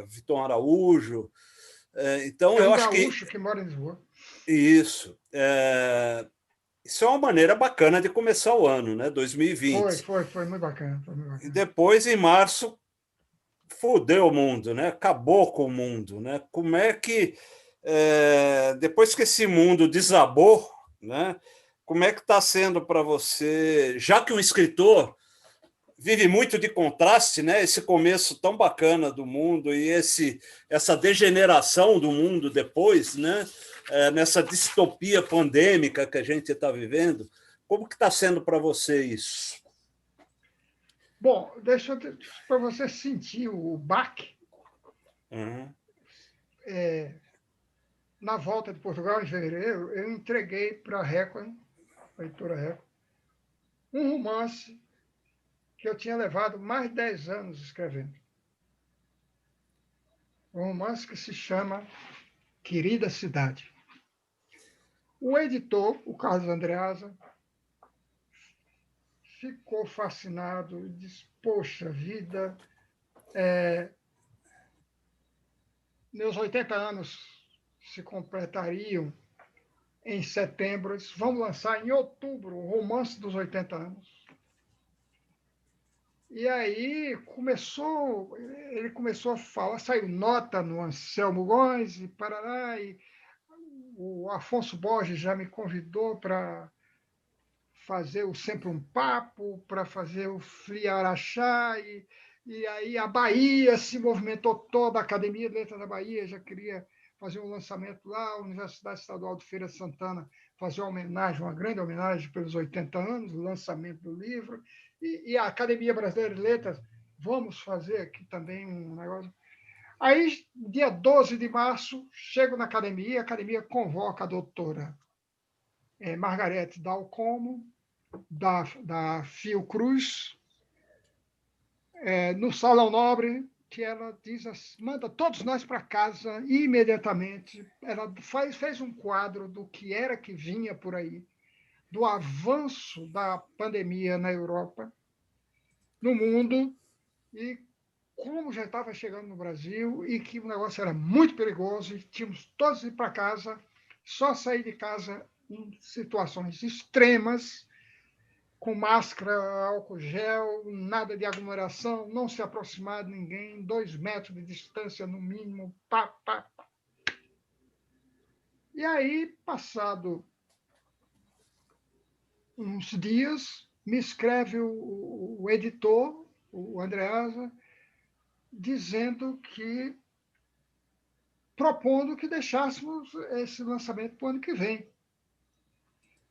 Vitor Araújo. Então,
É
eu
um
acho que
gaúcho que mora em Lisboa.
isso. Isso é uma maneira bacana de começar o ano, né? 2020.
Foi muito bacana. Foi muito
E
bacana.
depois, em março, fudeu o mundo, né? Acabou com o mundo, né? Como é que, depois que esse mundo desabou, né? Como é que está sendo para você, já que um escritor vive muito de contraste, né? Esse começo tão bacana do mundo e essa degeneração do mundo depois, né? Nessa distopia pandêmica que a gente está vivendo, como que está sendo para você isso?
Bom, deixa eu para você sentir o baque.
Uhum.
Na volta de Portugal, em fevereiro, eu entreguei para a Record, a editora Record, um romance que eu tinha levado mais de 10 anos escrevendo. Um romance que se chama Querida Cidade. O editor, o Carlos Andreasa, ficou fascinado e disse: poxa vida, meus 80 anos se completariam em setembro. Vamos lançar em outubro o romance dos 80 anos. E aí ele começou a falar, saiu nota no Anselmo Góes e Paraná, e o Afonso Borges já me convidou para fazer o Sempre um Papo, para fazer o Flia Araxá, e aí a Bahia se movimentou toda, a Academia de Letras da Bahia já queria fazer um lançamento lá, a Universidade Estadual de Feira de Santana fazer uma grande homenagem pelos 80 anos, o lançamento do livro, e a Academia Brasileira de Letras, vamos fazer aqui também um negócio. Aí, dia 12 de março, chego na academia, a academia convoca a doutora Margarete Dalcomo, da Fiocruz, no Salão Nobre, que ela diz, manda todos nós para casa imediatamente. Ela fez um quadro do que era que vinha por aí, do avanço da pandemia na Europa, no mundo, e como já estava chegando no Brasil, e que o negócio era muito perigoso, e tínhamos todos ir para casa, só sair de casa em situações extremas, com máscara, álcool gel, nada de aglomeração, não se aproximar de ninguém, 2 metros de distância no mínimo, pá, pá. E aí, passado uns dias, me escreve o editor, o Andreasa, dizendo que, propondo que deixássemos esse lançamento para o ano que vem.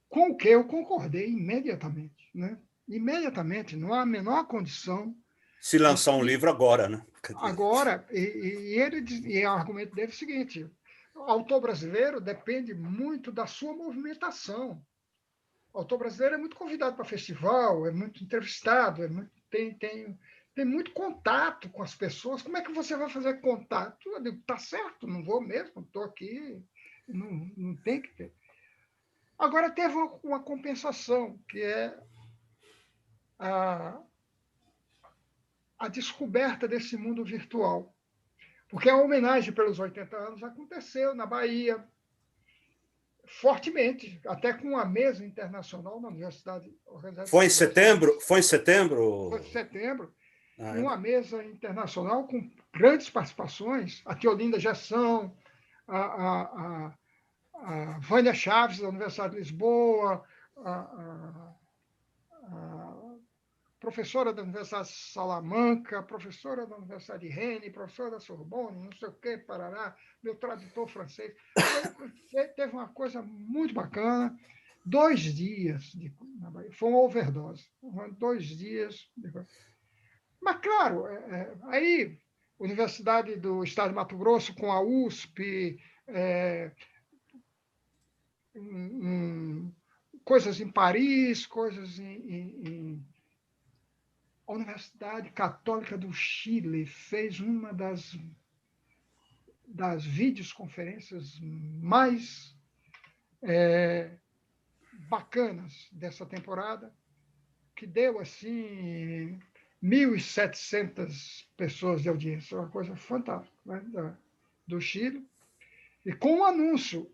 Com o que eu concordei imediatamente. Né? Imediatamente, não há a menor condição.
Se lançar um livro agora, né?
Agora, e o argumento dele é o seguinte: o autor brasileiro depende muito da sua movimentação. O autor brasileiro é muito convidado para festival, é muito entrevistado, tem muito contato com as pessoas. Como é que você vai fazer contato? Eu digo, tá certo, não vou mesmo, estou aqui, não tem que ter. Agora, teve uma compensação, que é a descoberta desse mundo virtual. Porque a homenagem pelos 80 anos aconteceu na Bahia, fortemente, até com uma mesa internacional na Universidade Organizada.
Foi em setembro? Foi em setembro?
Foi em setembro.
Ah,
Uma mesa internacional com grandes participações, a Teolinda Gessão, a Vânia Chaves, da Universidade de Lisboa, a professora da Universidade de Salamanca, professora da Universidade de Rennes, professora da Sorbonne, não sei o quê, Parará, meu tradutor francês. Teve uma coisa muito bacana. 2 dias na Bahia. Foi uma overdose. 2 dias. Mas, claro, aí, Universidade do Estado de Mato Grosso, com a USP, coisas em Paris, coisas a Universidade Católica do Chile fez uma das videoconferências mais bacanas dessa temporada, que deu, assim, 1.700 pessoas de audiência, uma coisa fantástica, né, do Chile. E com o anúncio,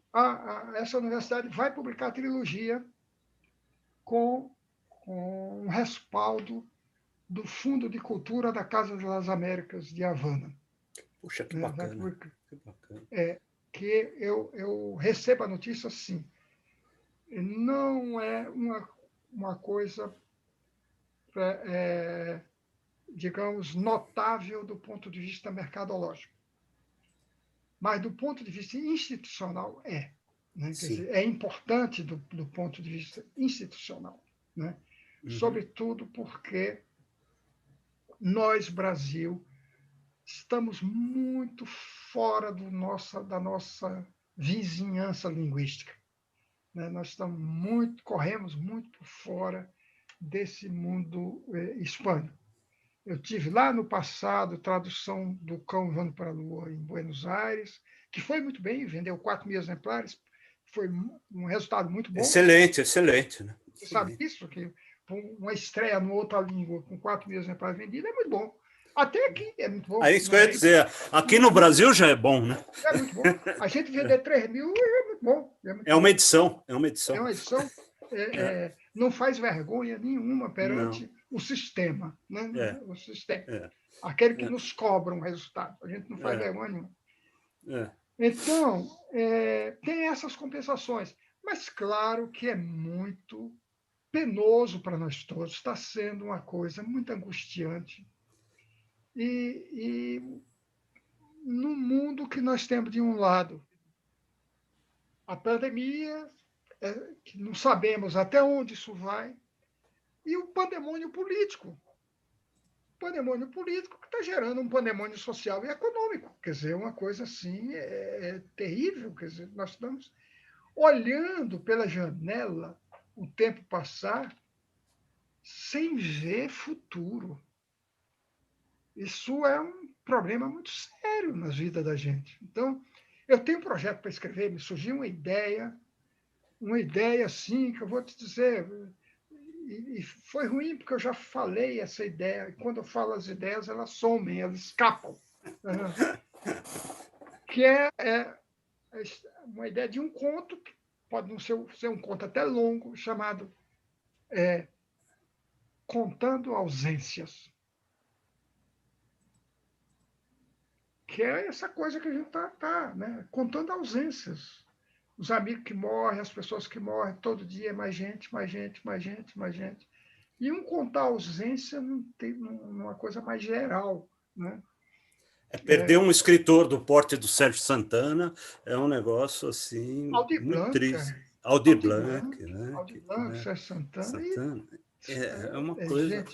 essa universidade vai publicar a trilogia com um respaldo do Fundo de Cultura da Casa das Américas de Havana.
Puxa, que bacana. Que bacana.
Que eu recebo a notícia assim. Não é uma coisa, digamos, notável do ponto de vista mercadológico. Mas, do ponto de vista institucional, né? Quer dizer, é importante do ponto de vista institucional, né? Uhum. Sobretudo porque nós, Brasil, estamos muito fora da nossa vizinhança linguística, né? Nós corremos muito por fora desse mundo hispânico. Eu tive lá no passado tradução do Cão Voando para a Lua em Buenos Aires, que foi muito bem, vendeu 4.000 exemplares, foi um resultado muito bom.
Excelente, excelente. Né?
Você sabe isso? Que uma estreia em outra língua com 4.000 exemplares vendidos é muito bom. Até aqui é muito bom.
É isso que eu ia dizer. Aqui no Brasil já é bom, né?
É muito bom. A gente vender 3.000 é muito bom.
É uma edição. É uma edição.
É uma edição. Não faz vergonha nenhuma perante o sistema, né? O sistema. Aquele que nos cobra um resultado. A gente não faz vergonha nenhuma. Então, tem essas compensações. Mas, claro que é muito penoso para nós todos. Está sendo uma coisa muito angustiante. E no mundo que nós temos, de um lado, a pandemia, que não sabemos até onde isso vai, e o pandemônio político. O pandemônio político que está gerando um pandemônio social e econômico. Quer dizer, uma coisa assim terrível. Quer dizer, nós estamos olhando pela janela o tempo passar sem ver futuro. Isso é um problema muito sério na vida da gente. Então, eu tenho um projeto para escrever, me surgiu uma ideia assim, que eu vou te dizer, e foi ruim, porque eu já falei essa ideia, e quando eu falo as ideias, elas somem, elas escapam. Que é uma ideia de um conto, que pode não ser um conto até longo, chamado Contando Ausências. Que é essa coisa que a gente está né? Contando ausências. Os amigos que morrem, as pessoas que morrem, todo dia é mais gente, mais gente, mais gente, mais gente. E contar ausência numa coisa mais geral. Né?
Perder um escritor do porte do Sérgio Santana é um negócio assim muito triste. Aldir Blanc, né?
Aldir Blanc, Sérgio Santana.
É uma coisa...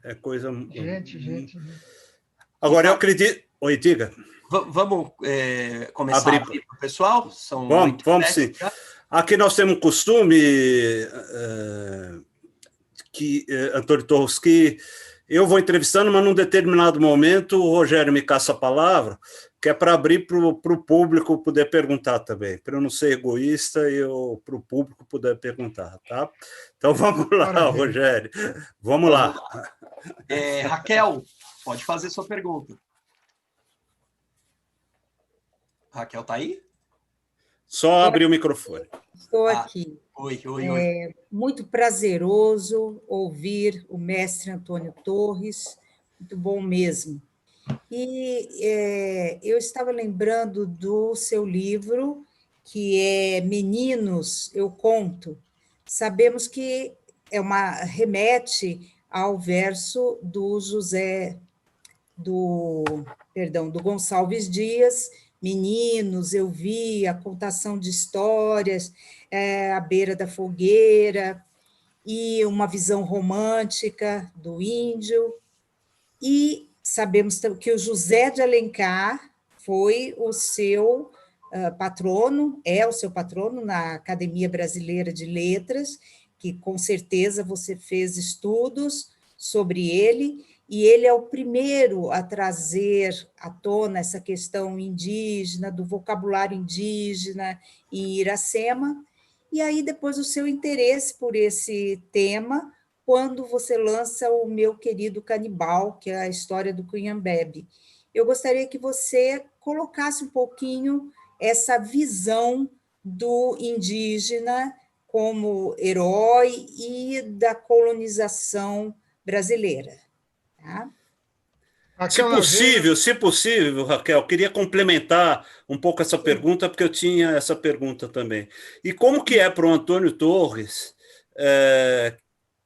É coisa...
Gente.
Agora, eu acredito... Oi, diga.
Vamos começar a abrir para o pessoal?
Vamos sim. Aqui nós temos um costume que Antônio Torres, que eu vou entrevistando, mas num determinado momento o Rogério me caça a palavra, que é para abrir para o público poder perguntar também, para eu não ser egoísta e para o público poder perguntar, tá? Então vamos lá,
Maravilha.
Rogério, vamos lá.
Raquel, pode fazer sua pergunta. Raquel está aí?
Só abrir o microfone.
Estou aqui.
Oi.
Muito prazeroso ouvir o mestre Antônio Torres, muito bom mesmo. E eu estava lembrando do seu livro, que é Meninos, Eu Conto. Sabemos que remete ao verso do do Gonçalves Dias, Meninos, eu vi, a contação de histórias, à beira da fogueira, e uma visão romântica do índio. E sabemos que o José de Alencar foi o seu patrono, é o seu patrono na Academia Brasileira de Letras, que com certeza você fez estudos sobre ele, e ele é o primeiro a trazer à tona essa questão indígena, do vocabulário indígena em Iracema, e aí depois o seu interesse por esse tema, quando você lança o Meu Querido Canibal, que é a história do Cunhambebe. Eu gostaria que você colocasse um pouquinho essa visão do indígena como herói e da colonização brasileira. Tá?
Se possível, Raquel, queria complementar um pouco essa pergunta, porque eu tinha essa pergunta também. E como que é para o Antônio Torres,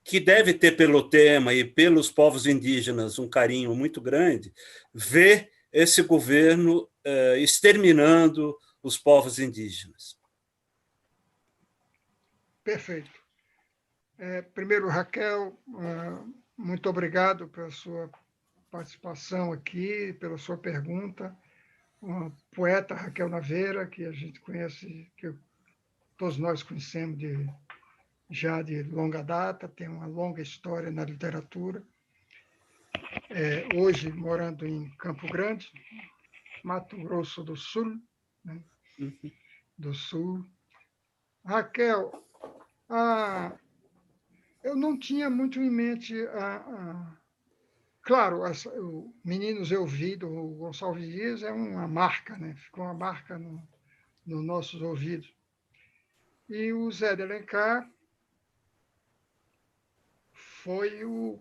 que deve ter pelo tema e pelos povos indígenas um carinho muito grande, ver esse governo exterminando os povos indígenas?
Perfeito. Primeiro, Raquel, muito obrigado pela sua participação aqui, pela sua pergunta. Uma poeta, Raquel Naveira, que a gente conhece, que todos nós conhecemos já de longa data, tem uma longa história na literatura. Hoje, morando em Campo Grande, Mato Grosso do Sul, né? Do Sul. Raquel, eu não tinha muito em mente claro, o Meninos Eu Vi, do Gonçalves Dias, é uma marca, né? Ficou uma marca nos nossos ouvidos. E o Zé de Alencar foi o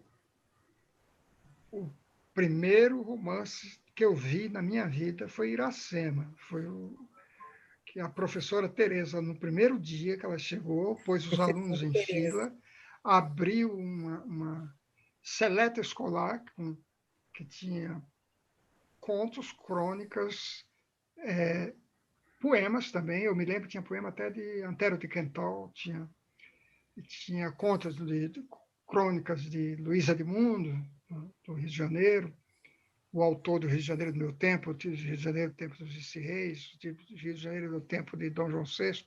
primeiro romance que eu vi na minha vida, foi Iracema. Foi que a professora Tereza, no primeiro dia que ela chegou, pôs os alunos em fila, abriu uma seleta escolar que tinha contos, crônicas, poemas também. Eu me lembro que tinha poema até de Antero de Quental, tinha contos crônicas de Luís Edmundo, do Rio de Janeiro, o autor do Rio de Janeiro do Meu Tempo, do Rio de Janeiro do Tempo dos Vice-Reis, do Rio de Janeiro do Tempo de Dom João VI.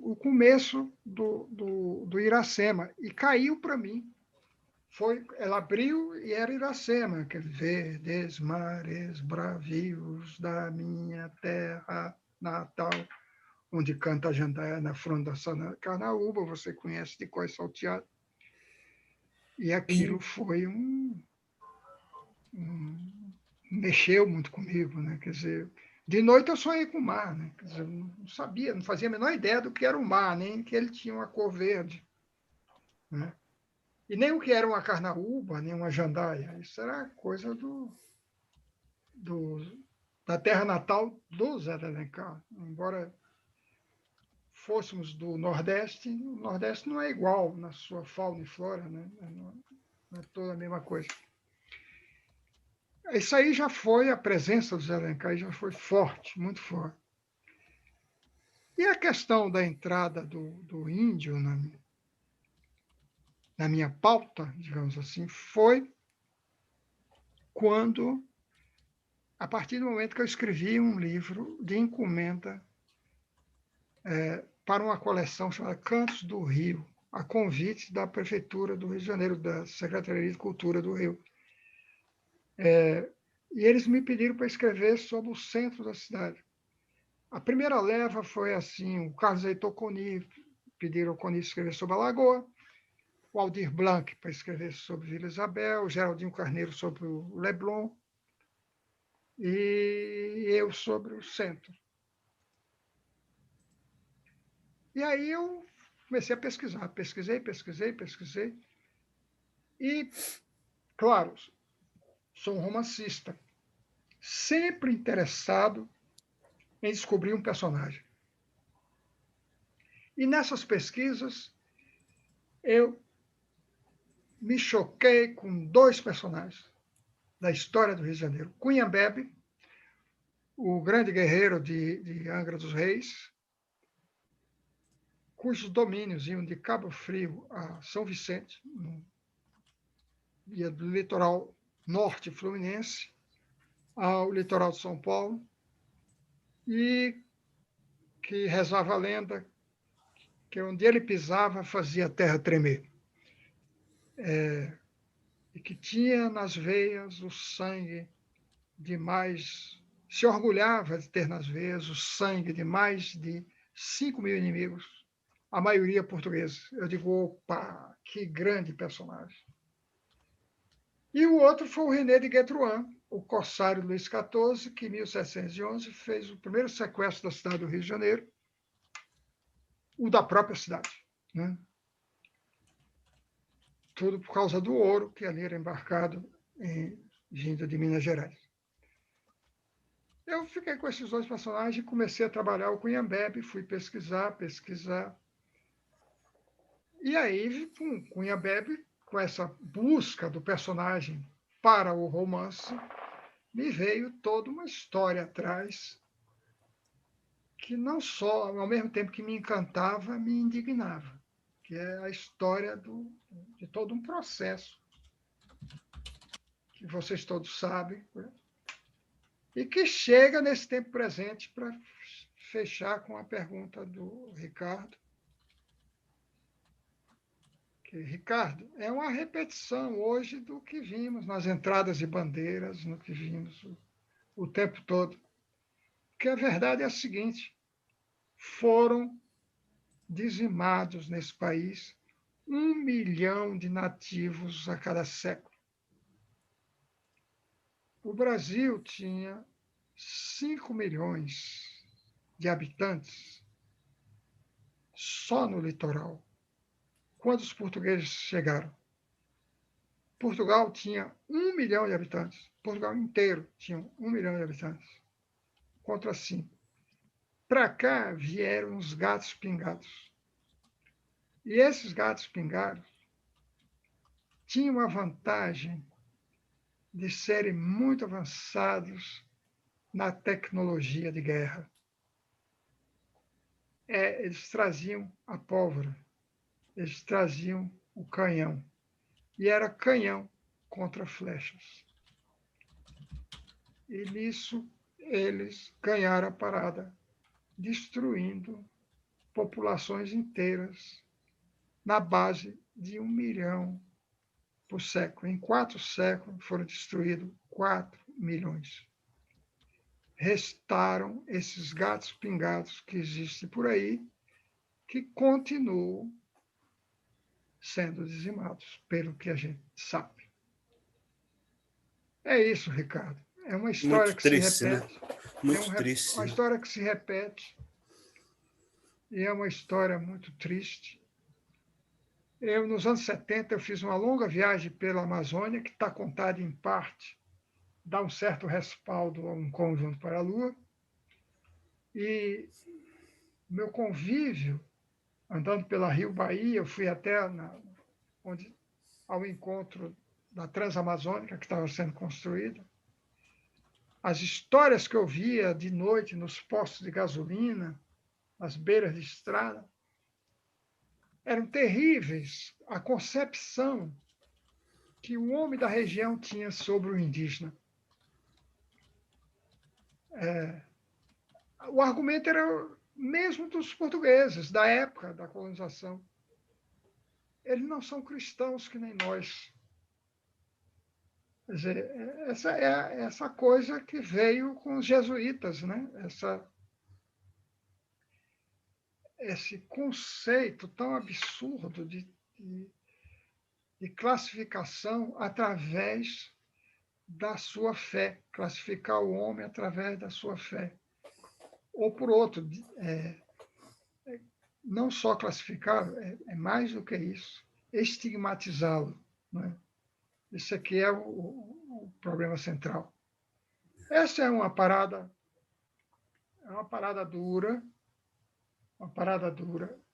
O começo do Iracema, e caiu para mim. Ela abriu e era Iracema, aqueles verdes mares bravios da minha terra natal, onde canta a jandaia na fronda Carnaúba, você conhece de cor salteado. E aquilo foi mexeu muito comigo, né? Quer dizer, de noite eu sonhei com o mar, né? Quer dizer, eu não sabia, não fazia a menor ideia do que era o mar, nem que ele tinha uma cor verde, né? E nem o que era uma carnaúba, nem uma jandaia. Isso era coisa da terra natal do Zé de Alencar. Embora fôssemos do Nordeste, o Nordeste não é igual na sua fauna e flora, né? Não é toda a mesma coisa. Isso aí já foi, a presença do Zé de Alencar já foi forte, muito forte. E a questão da entrada do índio na minha pauta, digamos assim, foi quando, a partir do momento que eu escrevi um livro de encomenda para uma coleção chamada Cantos do Rio, a convite da Prefeitura do Rio de Janeiro, da Secretaria de Cultura do Rio. E eles me pediram para escrever sobre o centro da cidade. A primeira leva foi assim, o Carlos Heitor Coni, pediram ao Coni escrever sobre a Lagoa, o Aldir Blanc para escrever sobre Vila Isabel, o Geraldinho Carneiro sobre o Leblon, e eu sobre o centro. E aí eu comecei a pesquisar, pesquisei, e, claro, sou um romancista, sempre interessado em descobrir um personagem. E nessas pesquisas, eu me choquei com 2 personagens da história do Rio de Janeiro. Cunha Bebe, o grande guerreiro de Angra dos Reis, cujos domínios iam de Cabo Frio a São Vicente, ia do litoral norte fluminense ao litoral de São Paulo, e que rezava a lenda que onde ele pisava fazia a terra tremer. E que tinha nas veias o sangue de mais... Se orgulhava de ter nas veias o sangue de mais de 5.000 inimigos, a maioria portugueses. Eu digo, opa, que grande personagem. E o outro foi o René de Guetruan, o corsário Luís XIV, que em 1711 fez o primeiro sequestro da cidade do Rio de Janeiro, o da própria cidade, né? Tudo por causa do ouro que ali era embarcado vindo de Minas Gerais. Eu fiquei com esses 2 personagens e comecei a trabalhar o Cunha Bebe, fui pesquisar. E aí, com Cunha Bebe, com essa busca do personagem para o romance, me veio toda uma história atrás que não só, ao mesmo tempo que me encantava, me indignava, que é a história de todo um processo que vocês todos sabem, né? E que chega nesse tempo presente, para fechar com a pergunta do Ricardo. Que, Ricardo, é uma repetição hoje do que vimos nas entradas de bandeiras, no que vimos o tempo todo. Porque a verdade é a seguinte: foram dizimados nesse país 1 milhão de nativos a cada século. O Brasil tinha 5 milhões de habitantes só no litoral. Quando os portugueses chegaram, Portugal tinha 1 milhão de habitantes. Portugal inteiro tinha 1 milhão de habitantes. Contra 5. Para cá vieram os gatos pingados. E esses gatos pingados tinham a vantagem de serem muito avançados na tecnologia de guerra. Eles traziam a pólvora, eles traziam o canhão. E era canhão contra flechas. E nisso eles ganharam a parada, destruindo populações inteiras na base de 1 milhão por século. Em 4 séculos foram destruídos 4 milhões. Restaram esses gatos pingados que existem por aí, que continuam sendo dizimados, pelo que a gente sabe. É isso, Ricardo. É uma história que
triste,
se repete.
Né? Muito triste.
Uma história que se repete. E é uma história muito triste. Nos anos 70, eu fiz uma longa viagem pela Amazônia, que está contada em parte, dá um certo respaldo a um conjunto para a Lua. E meu convívio, andando pela Rio Bahia, eu fui até ao encontro da Transamazônica, que estava sendo construída. As histórias que eu via de noite nos postos de gasolina, nas beiras de estrada, eram terríveis. A concepção que o homem da região tinha sobre o indígena. O argumento era mesmo dos portugueses da época da colonização. Eles não são cristãos que nem nós. Quer dizer, essa é essa coisa que veio com os jesuítas, né? Esse conceito tão absurdo de classificação através da sua fé, classificar o homem através da sua fé. Ou, por outro, não só classificá-lo, é mais do que isso, estigmatizá-lo. Né? Esse aqui é o problema central. Essa é uma parada dura,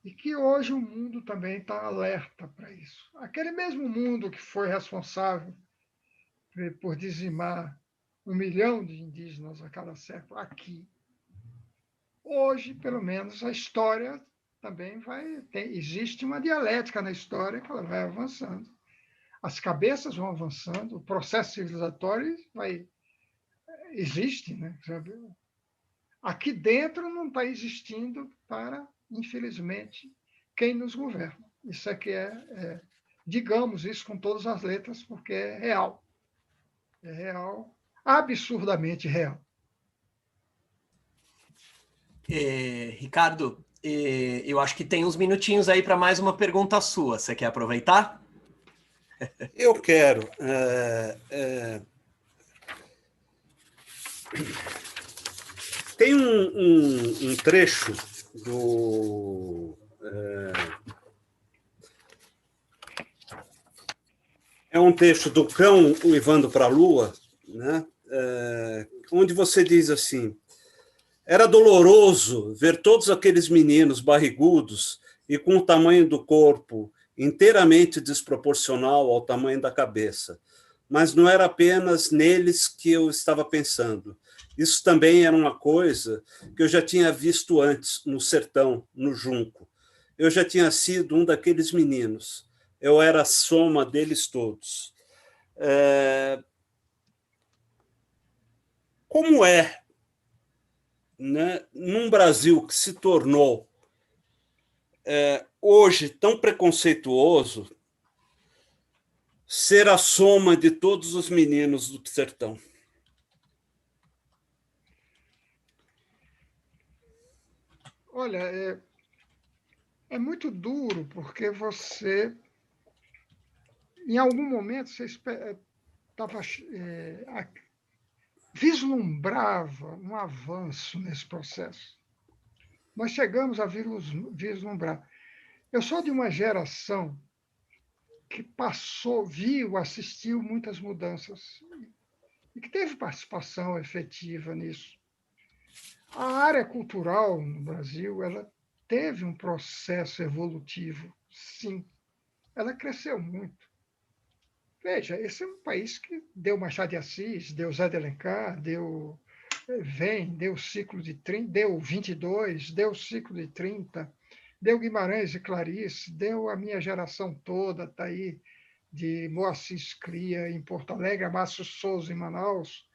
e que hoje o mundo também está alerta para isso. Aquele mesmo mundo que foi responsável por dizimar 1 milhão de indígenas a cada século aqui, hoje, pelo menos, a história também existe uma dialética na história que ela vai avançando. As cabeças vão avançando, o processo civilizatório existe, né? Aqui dentro não está existindo para, infelizmente, quem nos governa. Isso aqui digamos isso com todas as letras, porque é real. É real, absurdamente real.
Ricardo, eu acho que tem uns minutinhos aí para mais uma pergunta sua. Você quer aproveitar?
Eu quero. Tem um trecho do... É um texto do Cão Uivando para a Lua, né? Onde você diz assim: era doloroso ver todos aqueles meninos barrigudos e com o tamanho do corpo inteiramente desproporcional ao tamanho da cabeça. Mas não era apenas neles que eu estava pensando. Isso também era uma coisa que eu já tinha visto antes, no sertão, no junco. Eu já tinha sido um daqueles meninos. Eu era a soma deles todos. Como é, né, num Brasil que se tornou hoje tão preconceituoso, ser a soma de todos os meninos do sertão?
Olha, é muito duro, porque você, em algum momento, você vislumbrava um avanço nesse processo. Nós chegamos a vislumbrar. Eu sou de uma geração que assistiu muitas mudanças e que teve participação efetiva nisso. A área cultural no Brasil, ela teve um processo evolutivo, sim. Ela cresceu muito. Veja, esse é um país que deu Machado de Assis, deu Zé de Alencar, deu o ciclo de 30, deu 22, deu o ciclo de 30, deu Guimarães e Clarice, deu a minha geração toda, está aí, de Moacir Sclia em Porto Alegre, Márcio Souza em Manaus,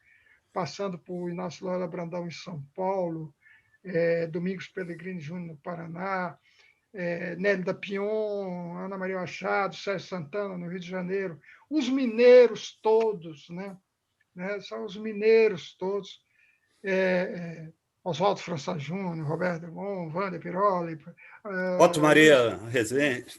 passando por Inácio Lula Brandão em São Paulo, Domingos Pellegrini Júnior no Paraná, Nélida Pion, Ana Maria Machado, Sérgio Santana no Rio de Janeiro, os mineiros todos, né? São os mineiros todos, Oswaldo França Júnior, Roberto Drummond, Wander Piroli,
Otto Maria Rezende,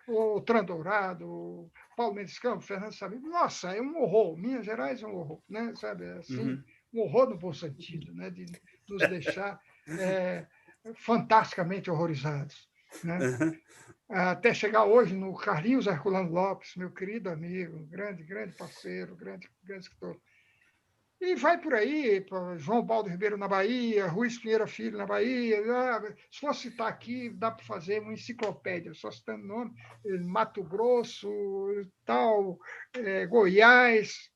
o Tran Dourado, o Paulo Mendes Campos, Fernando Sabino. Nossa, é um horror. Minas Gerais é um horror, né? Sabe, assim, um horror no bom sentido, né? De nos deixar fantasticamente horrorizados, né? Até chegar hoje no Carlinhos Herculano Lopes, meu querido amigo, grande parceiro, grande escritor. E vai por aí, João Baldo Ribeiro na Bahia, Ruiz Pinheiro Filho na Bahia. Se for citar aqui, dá para fazer uma enciclopédia, só citando nome, Mato Grosso, tal, Goiás,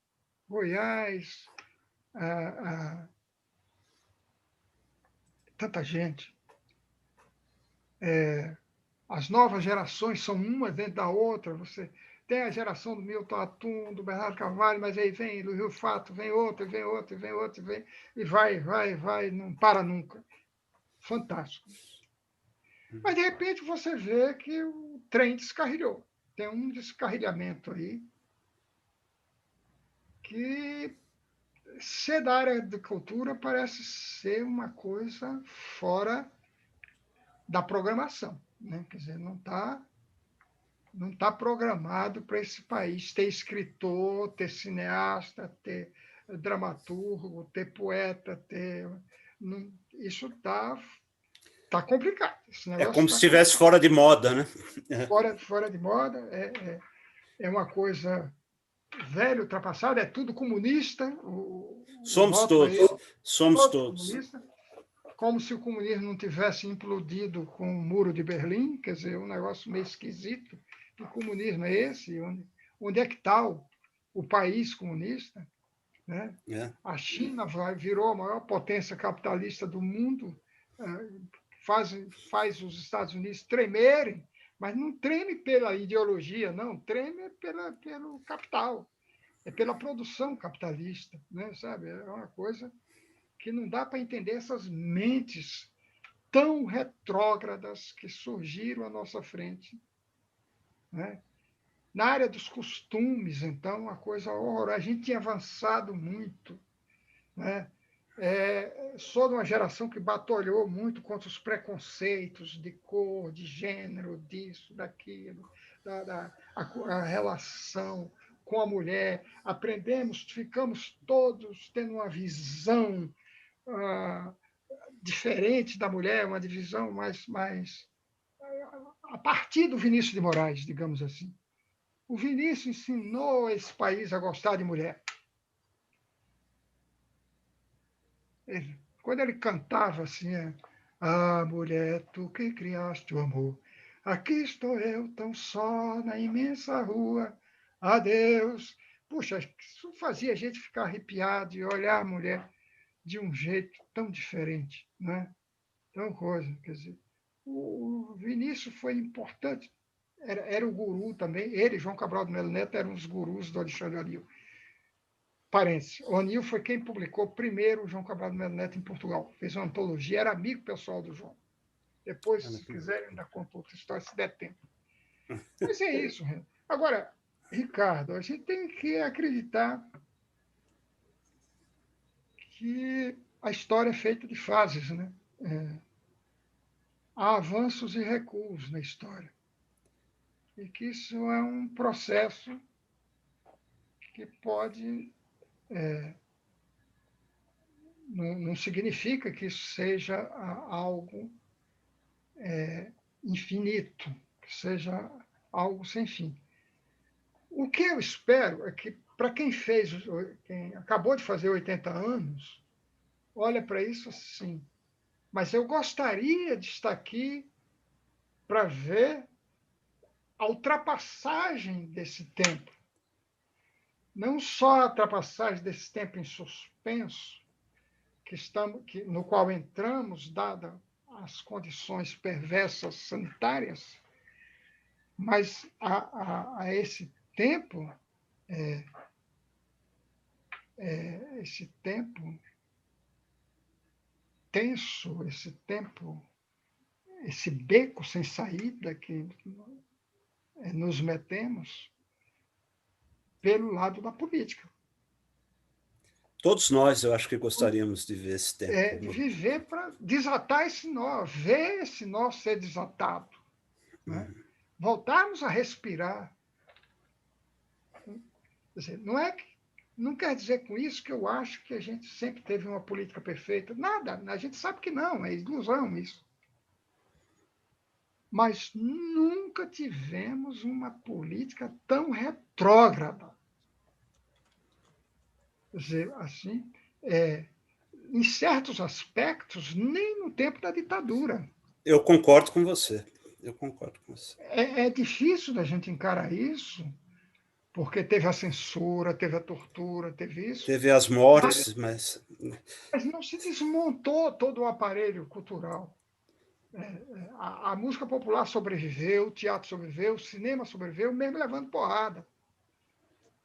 tanta gente. As novas gerações são uma dentro da outra. Você tem a geração do Milton Atum, do Bernardo Carvalho, mas aí vem do Rio Fato, vem outro, e vai, não para nunca. fantástico. Mas, de repente, você vê que o trem descarrilhou. Tem um descarrilhamento aí que, ser da área de cultura, parece ser uma coisa fora da programação, né? Quer dizer, não tá programado para esse país ter escritor, ter cineasta, ter dramaturgo, ter poeta, isso tá complicado. Esse
É
negócio
como se
tá
estivesse fora de moda, né?
fora de moda, é uma coisa velha, ultrapassada, é tudo comunista, o
Somos
voto
todos,
aí,
somos
todos
todos.
comunistas, como se o comunismo não tivesse implodido com o Muro de Berlim, quer dizer, um negócio meio esquisito. Que comunismo é esse? Onde é que está o país comunista? Né?
É.
A China virou a maior potência capitalista do mundo, faz os Estados Unidos tremerem, mas não treme pela ideologia, não, treme pelo capital, é pela produção capitalista, né? Sabe? É uma coisa que não dá para entender essas mentes tão retrógradas que surgiram à nossa frente. Né? Na área dos costumes, então, uma coisa horrorosa. A gente tinha avançado muito. Né? Sou de uma geração que batalhou muito contra os preconceitos de cor, de gênero, disso, daquilo, a relação com a mulher. Aprendemos, ficamos todos tendo uma visão diferente da mulher, uma divisão mais a partir do Vinícius de Moraes, digamos assim. O Vinícius ensinou esse país a gostar de mulher. Quando ele cantava assim, mulher, tu que criaste o amor, aqui estou eu tão só na imensa rua, adeus. Puxa, isso fazia a gente ficar arrepiado e olhar a mulher de um jeito tão diferente, né? Tão coisa, quer dizer, o Vinícius foi importante, era o guru também, ele, João Cabral de Melo Neto, eram os gurus do Alexandre O'Neill. Parênteses, O'Neill foi quem publicou primeiro o João Cabral de Melo Neto em Portugal, fez uma antologia, era amigo pessoal do João. Depois, se quiserem, ainda conta outra história, se der tempo. Mas é isso, Renan. Agora, Ricardo, a gente tem que acreditar que a história é feita de fases, né? Há avanços e recuos na história. E que isso é um processo que pode... não significa que isso seja algo infinito, que seja algo sem fim. O que eu espero é que, para quem acabou de fazer 80 anos, olha para isso assim, mas eu gostaria de estar aqui para ver a ultrapassagem desse tempo. Não só a ultrapassagem desse tempo em suspenso, no qual entramos, dadas as condições perversas sanitárias, mas a esse tempo, esse tempo tenso, esse beco sem saída que nos metemos pelo lado da política.
Todos nós, eu acho que gostaríamos de ver esse tempo.
Viver para desatar esse nó, ver esse nó ser desatado. Né? Voltarmos a respirar. Quer dizer, não quer dizer com isso que eu acho que a gente sempre teve uma política perfeita. Nada, a gente sabe que não, é ilusão isso. Mas nunca tivemos uma política tão retrógrada. Quer dizer, assim, em certos aspectos, nem no tempo da ditadura.
Eu concordo com você.
É difícil da gente encarar isso, porque teve a censura, teve a tortura, teve isso.
Teve as mortes, mas
não se desmontou todo o aparelho cultural. A música popular sobreviveu, o teatro sobreviveu, o cinema sobreviveu, mesmo levando porrada.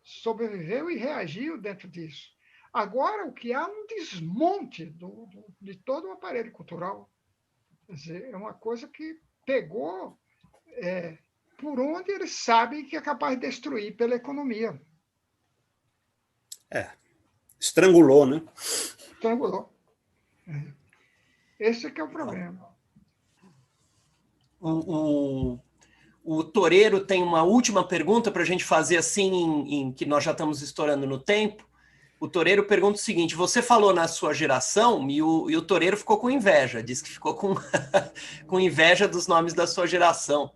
Sobreviveu e reagiu dentro disso. Agora, o que há é um desmonte de todo o aparelho cultural. Quer dizer, é uma coisa que pegou por onde eles sabem que é capaz de destruir pela economia.
Estrangulou, né?
Estrangulou. Esse é que é o problema.
O Toreiro tem uma última pergunta para a gente fazer assim, que nós já estamos estourando no tempo. O Toreiro pergunta o seguinte: você falou na sua geração e o Toreiro ficou com inveja, disse que ficou com, com inveja dos nomes da sua geração.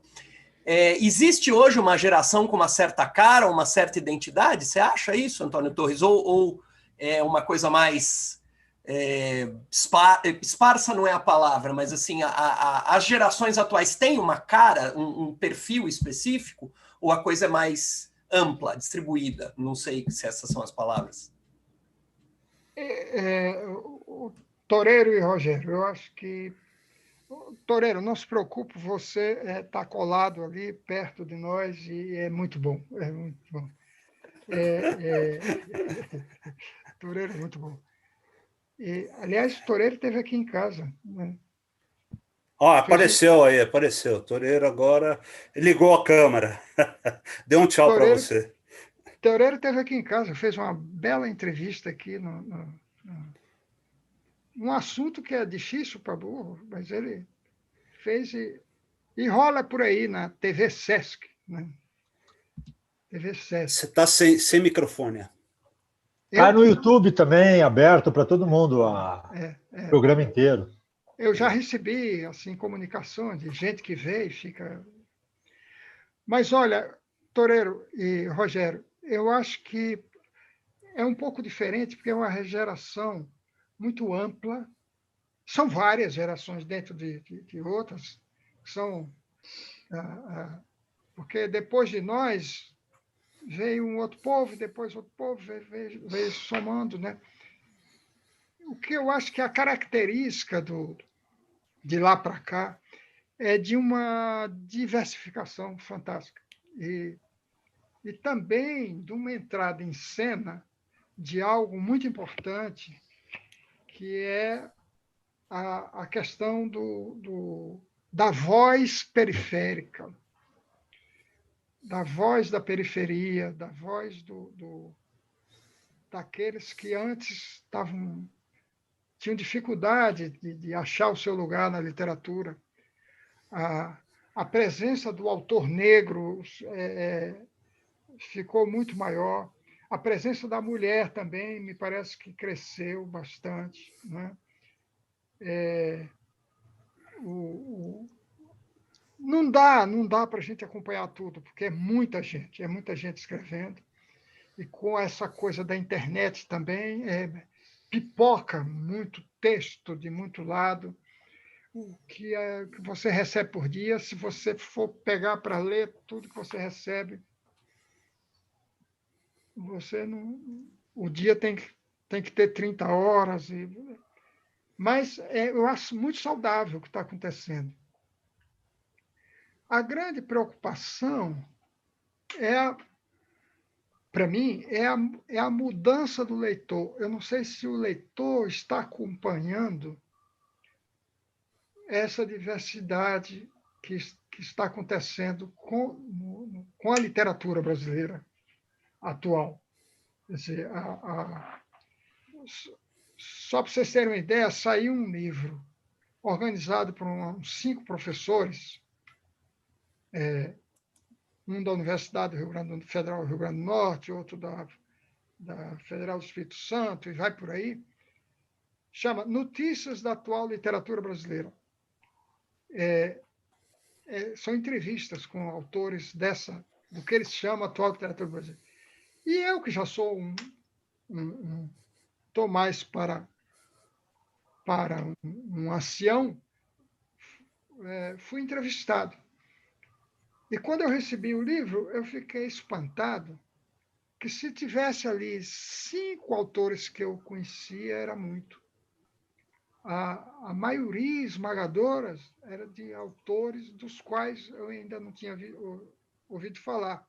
Existe hoje uma geração com uma certa cara, uma certa identidade? Você acha isso, Antônio Torres? Ou é uma coisa mais esparsa não é a palavra, mas assim, as gerações atuais têm uma cara, um perfil específico, ou a coisa é mais ampla, distribuída? Não sei se essas são as palavras.
O Toreiro e Rogério, eu acho que Toreiro, não se preocupe, você está colado ali perto de nós e é muito bom. É muito bom. Toreiro é muito bom. Aliás, o Toreiro esteve aqui em casa. Né?
Apareceu. Toreiro agora ligou a câmera. Deu um tchau para você.
Toreiro esteve aqui em casa, fez uma bela entrevista aqui num assunto que é difícil para burro, mas ele fez e rola por aí na TV Sesc. Né? TV Sesc.
Você está sem microfone.
Está no YouTube também, aberto para todo mundo, o programa inteiro.
Eu já recebi assim, comunicações de gente que vê e fica... Mas, olha, Toreiro e Rogério, eu acho que é um pouco diferente, porque é uma geração muito ampla. São várias gerações dentro de outras. Porque depois de nós veio um outro povo, depois outro povo, veio somando, né? O que eu acho que a característica de lá para cá é de uma diversificação fantástica. E também de uma entrada em cena de algo muito importante, que é a questão da voz periférica, da voz da periferia, da voz daqueles que antes tinham dificuldade de achar o seu lugar na literatura. A presença do autor negro ficou muito maior. A presença da mulher também me parece que cresceu bastante. Né? Não dá para a gente acompanhar tudo, porque é muita gente escrevendo. E com essa coisa da internet também, pipoca muito texto de muito lado. O que você recebe por dia, se você for pegar para ler tudo que você recebe, você não... O dia tem que ter 30 horas. Mas eu acho muito saudável o que está acontecendo. A grande preocupação para mim, é a mudança do leitor. Eu não sei se o leitor está acompanhando essa diversidade que está acontecendo com a literatura brasileira atual. Quer dizer, só para vocês terem uma ideia, saiu um livro organizado por uns 5 professores, um da Universidade Federal do Rio Grande do Norte, outro da Federal do Espírito Santo, e vai por aí, chama Notícias da Atual Literatura Brasileira. São entrevistas com autores do que eles chamam atual literatura brasileira. E eu, que já sou estou mais para um ancião, fui entrevistado. E quando eu recebi o livro, eu fiquei espantado que se tivesse ali 5 autores que eu conhecia, era muito. A maioria esmagadora era de autores dos quais eu ainda não tinha ouvido falar.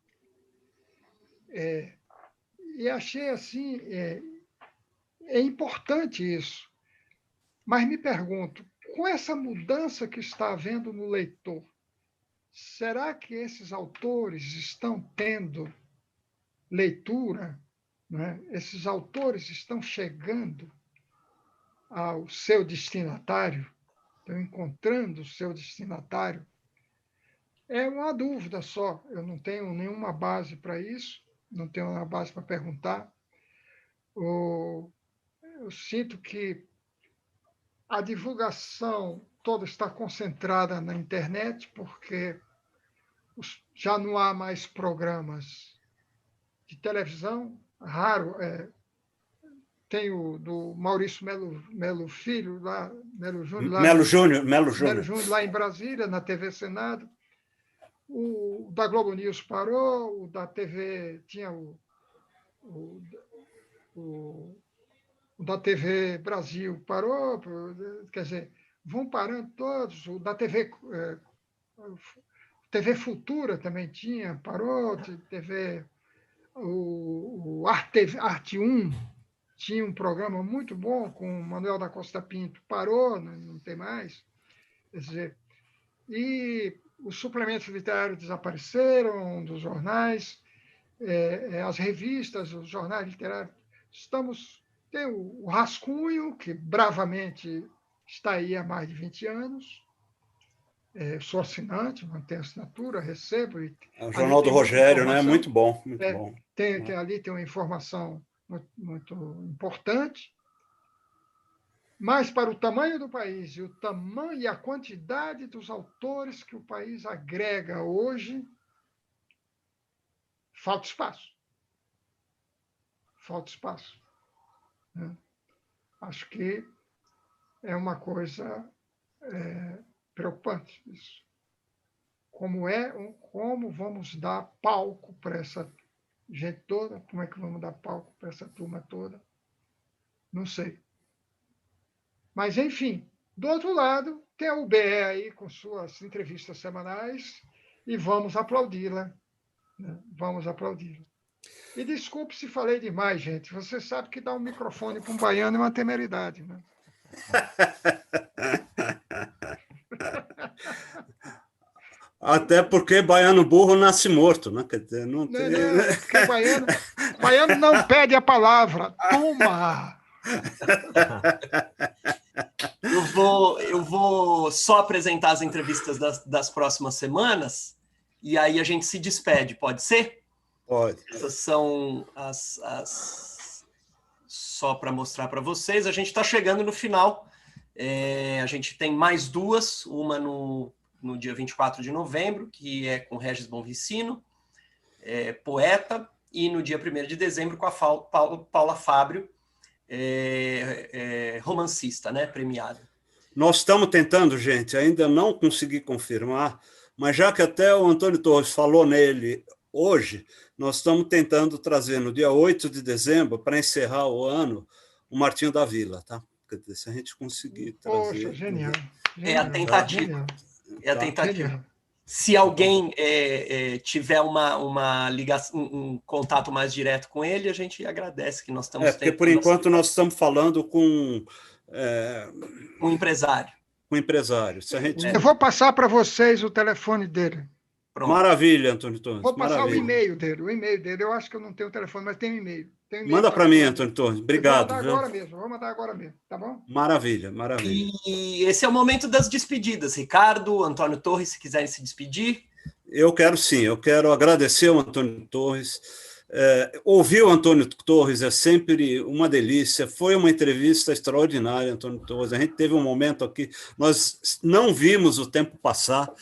E achei assim, é importante isso. Mas me pergunto, com essa mudança que está havendo no leitor, será que esses autores estão tendo leitura, né? Esses autores estão chegando ao seu destinatário, estão encontrando o seu destinatário? É uma dúvida só, eu não tenho nenhuma base para isso, não tenho uma base para perguntar. Eu sinto que a divulgação toda está concentrada na internet, porque já não há mais programas de televisão, raro. Tem o do Maurício Melo Filho, lá, Melo Júnior, lá em Brasília, na TV Senado. O da Globo News parou, o da TV tinha o da TV Brasil parou, quer dizer, vão parando todos, o da TV Futura também tinha, parou, o Arte 1 tinha um programa muito bom com o Manuel da Costa Pinto, parou, não tem mais, quer dizer, e os suplementos literários desapareceram dos jornais, as revistas, os jornais literários. Tem o Rascunho, que bravamente está aí há mais de 20 anos. Sou assinante, mantenho assinatura, recebo.
O Jornal do Rogério, né? Muito bom, muito bom.
Ali tem uma informação muito importante. Mas para o tamanho do país e o tamanho e a quantidade dos autores que o país agrega hoje, falta espaço. Falta espaço. Acho que é uma coisa preocupante isso. Como vamos dar palco para essa gente toda? Como é que vamos dar palco para essa turma toda? Não sei. Mas, enfim, do outro lado, tem a UBE aí com suas entrevistas semanais e vamos aplaudi-la. Né? Vamos aplaudi-la. E desculpe se falei demais, gente. Você sabe que dar um microfone para um baiano é uma temeridade, né?
Até porque baiano burro nasce morto, né? Quer dizer, não tem...
porque baiano não pede a palavra. Toma!
Eu vou só apresentar as entrevistas das próximas semanas e aí a gente se despede, pode ser?
Pode.
Essas são só para mostrar para vocês. A gente está chegando no final. A gente tem mais duas, uma no dia 24 de novembro, que é com Regis Bonvicino, poeta, e no dia 1º de dezembro com a Paula Fábio, romancista, né, premiada.
Nós estamos tentando, gente, ainda não consegui confirmar, mas já que até o Antônio Torres falou nele hoje, nós estamos tentando trazer no dia 8 de dezembro, para encerrar o ano, o Martinho da Vila, tá? Se a gente conseguir trazer...
Poxa, genial.
É a tentativa. É a tentativa. Genial. Se alguém tiver uma ligação, um contato mais direto com ele, a gente agradece que nós estamos
porque por enquanto nós estamos falando com
um empresário.
Um empresário. Se a gente...
Eu vou passar para vocês o telefone dele.
Pronto. Maravilha, Antônio Torres.
Vou passar o e-mail dele. Eu acho que eu não tenho o telefone, mas tem um e-mail.
Manda para mim, Antônio Torres. Obrigado.
Vou mandar agora mesmo, tá bom?
Maravilha, maravilha.
E esse é o momento das despedidas. Ricardo, Antônio Torres, se quiserem se despedir.
Eu quero sim, eu quero agradecer ao Antônio Torres. Ouvir o Antônio Torres é sempre uma delícia. Foi uma entrevista extraordinária, Antônio Torres. A gente teve um momento aqui, nós não vimos o tempo passar.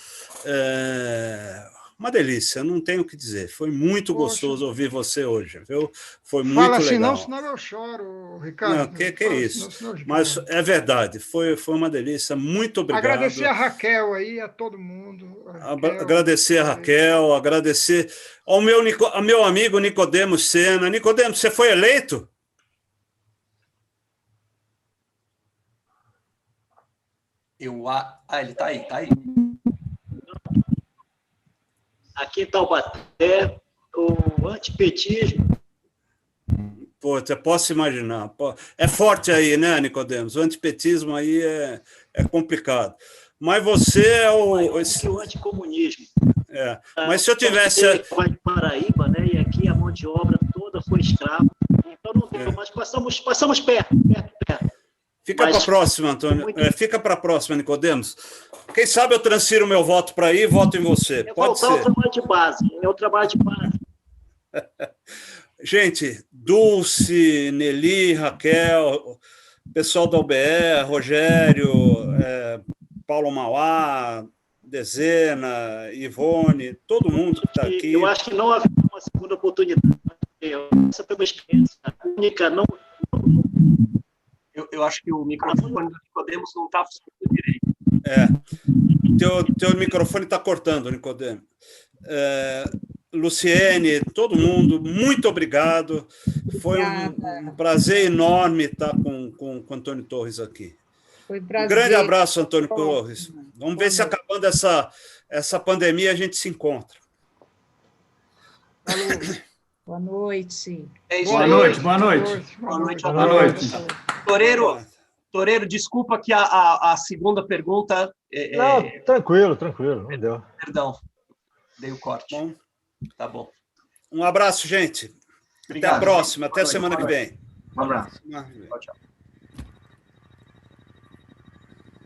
Uma delícia, não tenho o que dizer. Foi muito gostoso ouvir você hoje, viu? Foi muito legal. Fala assim,
não, senão eu choro, Ricardo.
Não, que é isso? Mas é verdade, foi uma delícia. Muito obrigado.
Agradecer a Raquel aí, a todo mundo.
Agradecer a Raquel, agradecer ao meu amigo Nicodemos Sena. Nicodemos, você foi eleito?
Ele está aí, está aí.
Aqui em Taubaté, o antipetismo
Pô, você posso imaginar. É forte aí, né, Nicodemos? O antipetismo aí é complicado. Mas você é
o anticomunismo.
Mas se eu tivesse...
De Paraíba, né? E aqui a mão de obra toda foi escrava. Então não deu, mas passamos perto.
Fica para a próxima, Antônio. Fica para a próxima, Nicodemos. Quem sabe eu transfiro meu voto para aí e voto em você. Pode ser.
É o trabalho de base.
Gente, Dulce, Nelly, Raquel, pessoal da UBE, Rogério, Paulo Mauá, Dezena, Ivone, todo mundo que está aqui.
Eu acho que não havia uma segunda oportunidade. Essa foi uma experiência única.
Eu acho que o microfone do Nicodemos não está funcionando direito.
Teu microfone está cortando, Nicodemos. Luciene, todo mundo, muito obrigado. Foi um prazer enorme estar com o Antônio Torres aqui.
Foi um prazer.
Um grande abraço, Antônio Torres. Vamos ver se acabando essa pandemia a gente se encontra.
Boa noite.
Boa noite. Toreiro, desculpa que a segunda pergunta...
Não, tranquilo, não deu.
Perdão, dei o corte.
Bom.
Tá bom.
Um abraço, gente. Obrigado, até a próxima, até a semana que vem.
Um abraço.
Tchau.